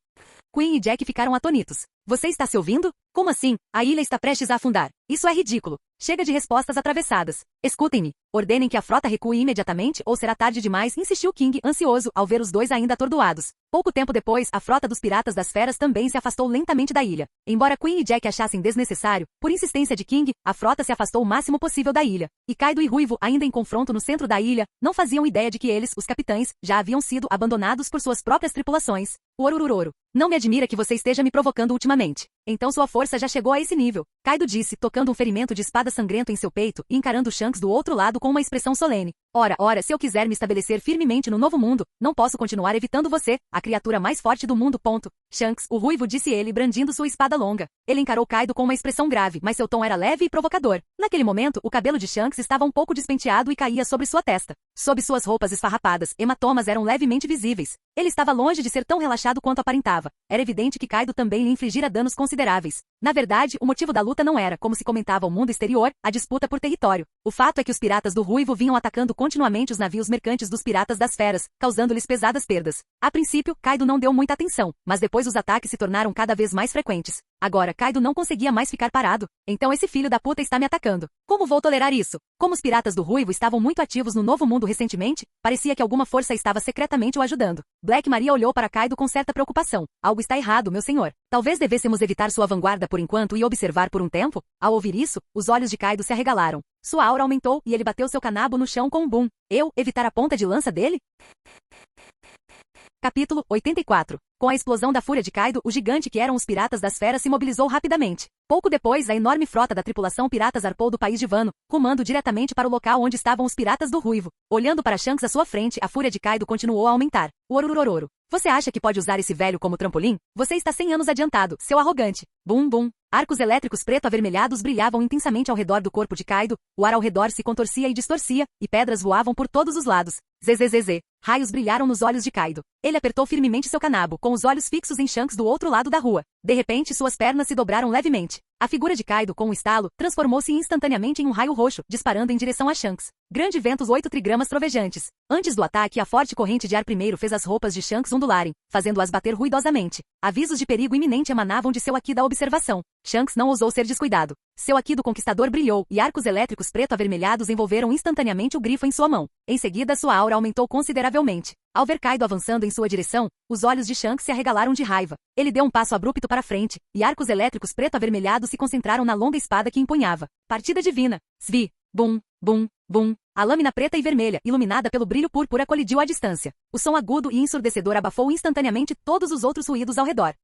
Queen e Jack ficaram atônitos. Você está se ouvindo? Como assim? A ilha está prestes a afundar. Isso é ridículo. Chega de respostas atravessadas. Escutem-me. Ordenem que a frota recue imediatamente ou será tarde demais, insistiu King, ansioso, ao ver os dois ainda atordoados. Pouco tempo depois, a frota dos piratas das feras também se afastou lentamente da ilha. Embora Queen e Jack achassem desnecessário, por insistência de King, a frota se afastou o máximo possível da ilha. E Kaido e Ruivo, ainda em confronto no centro da ilha, não faziam ideia de que eles, os capitães, já haviam sido abandonados por suas próprias tripulações. Ororororo. Não me admira que você esteja me provocando ultimamente. Então sua força já chegou a esse nível. Kaido disse, tocando um ferimento de espada sangrento em seu peito e encarando Shanks do outro lado com uma expressão solene. Ora, se eu quiser me estabelecer firmemente no novo mundo, não posso continuar evitando você, a criatura mais forte do mundo. Shanks, o Ruivo, disse ele, brandindo sua espada longa. Ele encarou Kaido com uma expressão grave, mas seu tom era leve e provocador. Naquele momento, o cabelo de Shanks estava um pouco despenteado e caía sobre sua testa. Sob suas roupas esfarrapadas, hematomas eram levemente visíveis. Ele estava longe de ser tão relaxado quanto aparentava. Era evidente que Kaido também lhe infligira danos consideráveis. Na verdade, o motivo da luta não era, como se comentava ao mundo exterior, a disputa por território. O fato é que os piratas do Ruivo vinham atacando continuamente os navios mercantes dos piratas das feras, causando-lhes pesadas perdas. A princípio, Kaido não deu muita atenção, mas depois os ataques se tornaram cada vez mais frequentes. Agora, Kaido não conseguia mais ficar parado. Então esse filho da puta está me atacando. Como vou tolerar isso? Como os piratas do Ruivo estavam muito ativos no Novo Mundo recentemente, parecia que alguma força estava secretamente o ajudando. Black Maria olhou para Kaido com certa preocupação. Algo está errado, meu senhor. Talvez devêssemos evitar sua vanguarda por enquanto e observar por um tempo? Ao ouvir isso, os olhos de Kaido se arregalaram. Sua aura aumentou e ele bateu seu canabo no chão com um boom. Eu, evitar a ponta de lança dele? Capítulo 84. Com a explosão da fúria de Kaido, o gigante que eram os piratas das feras se mobilizou rapidamente. Pouco depois, a enorme frota da tripulação pirata zarpou do país de Wano, rumando diretamente para o local onde estavam os piratas do Ruivo. Olhando para Shanks à sua frente, a fúria de Kaido continuou a aumentar. Ororororo. Você acha que pode usar esse velho como trampolim? Você está 100 anos adiantado, seu arrogante. Bum bum. Arcos elétricos preto-avermelhados brilhavam intensamente ao redor do corpo de Kaido, o ar ao redor se contorcia e distorcia, e pedras voavam por todos os lados. Zzzz. Raios brilharam nos olhos de Kaido. Ele apertou firmemente seu canabo, com os olhos fixos em Shanks do outro lado da rua. De repente, suas pernas se dobraram levemente. A figura de Kaido, com um estalo, transformou-se instantaneamente em um raio roxo, disparando em direção a Shanks. Grande ventos 8 trigramas trovejantes. Antes do ataque, a forte corrente de ar primeiro fez as roupas de Shanks ondularem, fazendo-as bater ruidosamente. Avisos de perigo iminente emanavam de seu Haki da observação. Shanks não ousou ser descuidado. Seu Haki do conquistador brilhou, e arcos elétricos preto-avermelhados envolveram instantaneamente o grifo em sua mão. Em seguida, sua aura aumentou consideravelmente. Ao ver Kaido avançando em sua direção, os olhos de Shanks se arregalaram de raiva. Ele deu um passo abrupto para frente, e arcos elétricos preto-avermelhados se concentraram na longa espada que empunhava. Partida divina. Svi. Bum, bum, bum. A lâmina preta e vermelha, iluminada pelo brilho púrpura, colidiu à distância. O som agudo e ensurdecedor abafou instantaneamente todos os outros ruídos ao redor.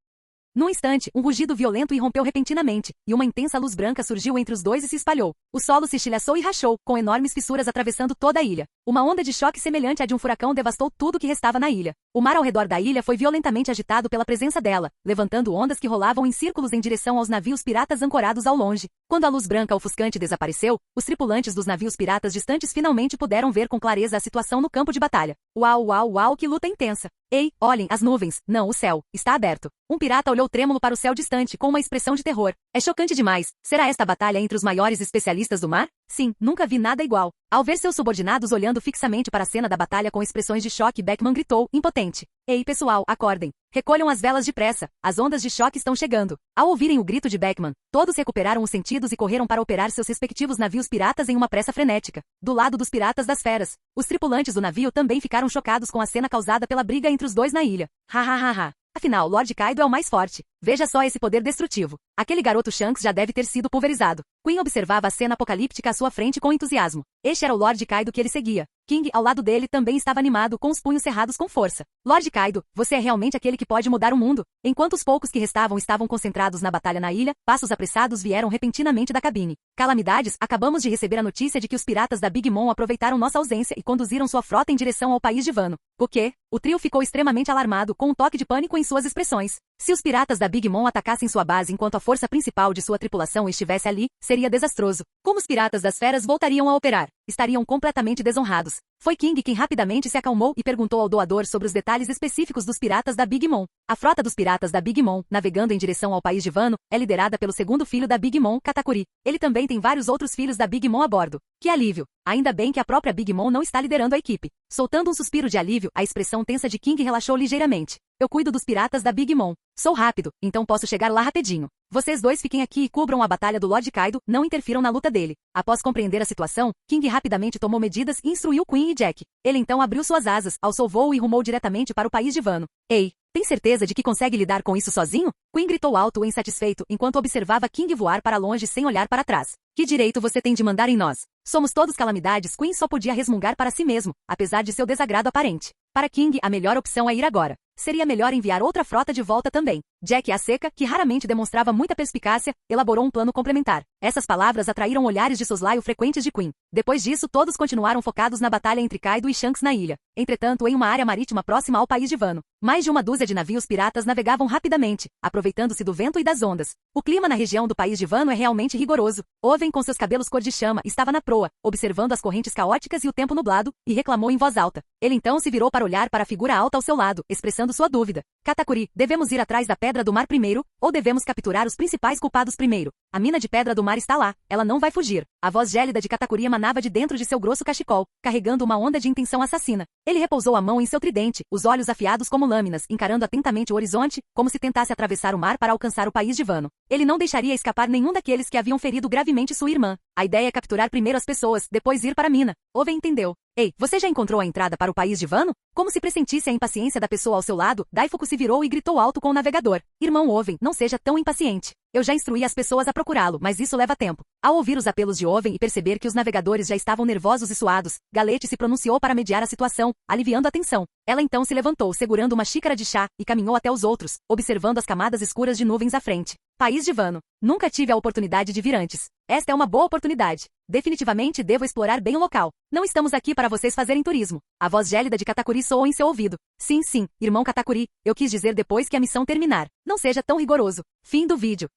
Num instante, um rugido violento irrompeu repentinamente, e uma intensa luz branca surgiu entre os dois e se espalhou. O solo se estilhaçou e rachou, com enormes fissuras atravessando toda a ilha. Uma onda de choque semelhante à de um furacão devastou tudo que restava na ilha. O mar ao redor da ilha foi violentamente agitado pela presença dela, levantando ondas que rolavam em círculos em direção aos navios piratas ancorados ao longe. Quando a luz branca ofuscante desapareceu, os tripulantes dos navios piratas distantes finalmente puderam ver com clareza a situação no campo de batalha. Uau, uau, uau, que luta intensa! Ei, olhem, as nuvens, não, o céu, está aberto. Um pirata olhou trêmulo para o céu distante com uma expressão de terror. É chocante demais. Será esta batalha entre os maiores especialistas do mar? Sim, nunca vi nada igual. Ao ver seus subordinados olhando fixamente para a cena da batalha com expressões de choque, Beckman gritou, impotente. Ei, pessoal, acordem. Recolham as velas depressa. As ondas de choque estão chegando. Ao ouvirem o grito de Beckman, todos recuperaram os sentidos e correram para operar seus respectivos navios piratas em uma pressa frenética. Do lado dos piratas das feras, os tripulantes do navio também ficaram chocados com a cena causada pela briga entre os dois na ilha. Ha ha ha ha. Afinal, Lord Kaido é o mais forte. Veja só esse poder destrutivo. Aquele garoto Shanks já deve ter sido pulverizado. Queen observava a cena apocalíptica à sua frente com entusiasmo. Este era o Lord Kaido que ele seguia. King, ao lado dele, também estava animado, com os punhos cerrados com força. Lord Kaido, você é realmente aquele que pode mudar o mundo. Enquanto os poucos que restavam estavam concentrados na batalha na ilha, passos apressados vieram repentinamente da cabine. Calamidades, acabamos de receber a notícia de que os piratas da Big Mom aproveitaram nossa ausência e conduziram sua frota em direção ao país de Wano. O quê? O trio ficou extremamente alarmado, com um toque de pânico em suas expressões. Se os piratas da Big Mom atacassem sua base enquanto a força principal de sua tripulação estivesse ali, seria desastroso. Como os piratas das feras voltariam a operar? Estariam completamente desonrados. Foi King quem rapidamente se acalmou e perguntou ao doador sobre os detalhes específicos dos piratas da Big Mom. A frota dos piratas da Big Mom, navegando em direção ao país de Wano, é liderada pelo segundo filho da Big Mom, Katakuri. Ele também tem vários outros filhos da Big Mom a bordo. Que alívio! Ainda bem que a própria Big Mom não está liderando a equipe. Soltando um suspiro de alívio, a expressão tensa de King relaxou ligeiramente. Eu cuido dos piratas da Big Mom. Sou rápido, então posso chegar lá rapidinho. Vocês dois fiquem aqui e cubram a batalha do Lord Kaido, não interfiram na luta dele. Após compreender a situação, King rapidamente tomou medidas e instruiu Queen e Jack. Ele então abriu suas asas, alçou voo e rumou diretamente para o país de Wano. Ei, tem certeza de que consegue lidar com isso sozinho? Queen gritou alto e insatisfeito enquanto observava King voar para longe sem olhar para trás. Que direito você tem de mandar em nós? Somos todos calamidades. Queen só podia resmungar para si mesmo, apesar de seu desagrado aparente. Para King, a melhor opção é ir agora. Seria melhor enviar outra frota de volta também. Jack a seca, que raramente demonstrava muita perspicácia, elaborou um plano complementar. Essas palavras atraíram olhares de soslaio frequentes de Queen. Depois disso, todos continuaram focados na batalha entre Kaido e Shanks na ilha. Entretanto, em uma área marítima próxima ao país de Wano, mais de uma dúzia de navios piratas navegavam rapidamente, aproveitando-se do vento e das ondas. O clima na região do país de Wano é realmente rigoroso. Oven, com seus cabelos cor de chama, estava na proa, observando as correntes caóticas e o tempo nublado, e reclamou em voz alta. Ele então se virou para olhar para a figura alta ao seu lado, expressando sua dúvida. Katakuri, devemos ir atrás da Pedra do Mar primeiro, ou devemos capturar os principais culpados primeiro? A mina de Pedra do Mar está lá, ela não vai fugir. A voz gélida de Katakuri emanava de dentro de seu grosso cachecol, carregando uma onda de intenção assassina. Ele repousou a mão em seu tridente, os olhos afiados como lâminas, encarando atentamente o horizonte, como se tentasse atravessar o mar para alcançar o país de Wano. Ele não deixaria escapar nenhum daqueles que haviam ferido gravemente sua irmã. A ideia é capturar primeiro as pessoas, depois ir para a mina. Oven entendeu. Ei, você já encontrou a entrada para o país de Wano? Como se pressentisse a impaciência da pessoa ao seu lado, Daifuku se virou e gritou alto com o navegador. Irmão Oven, não seja tão impaciente. Eu já instruí as pessoas a procurá-lo, mas isso leva tempo. Ao ouvir os apelos de Oven e perceber que os navegadores já estavam nervosos e suados, Galete se pronunciou para mediar a situação, aliviando a tensão. Ela então se levantou, segurando uma xícara de chá, e caminhou até os outros, observando as camadas escuras de nuvens à frente. País de Wano. Nunca tive a oportunidade de vir antes. Esta é uma boa oportunidade. Definitivamente devo explorar bem o local. Não estamos aqui para vocês fazerem turismo. A voz gélida de Katakuri soou em seu ouvido. Sim, sim, irmão Katakuri, eu quis dizer depois que a missão terminar. Não seja tão rigoroso. Fim do vídeo.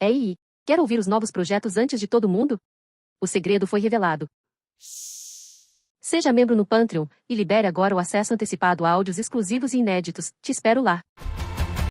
Ei, quer ouvir os novos projetos antes de todo mundo? O segredo foi revelado. Seja membro no Patreon, e libere agora o acesso antecipado a áudios exclusivos e inéditos. Te espero lá.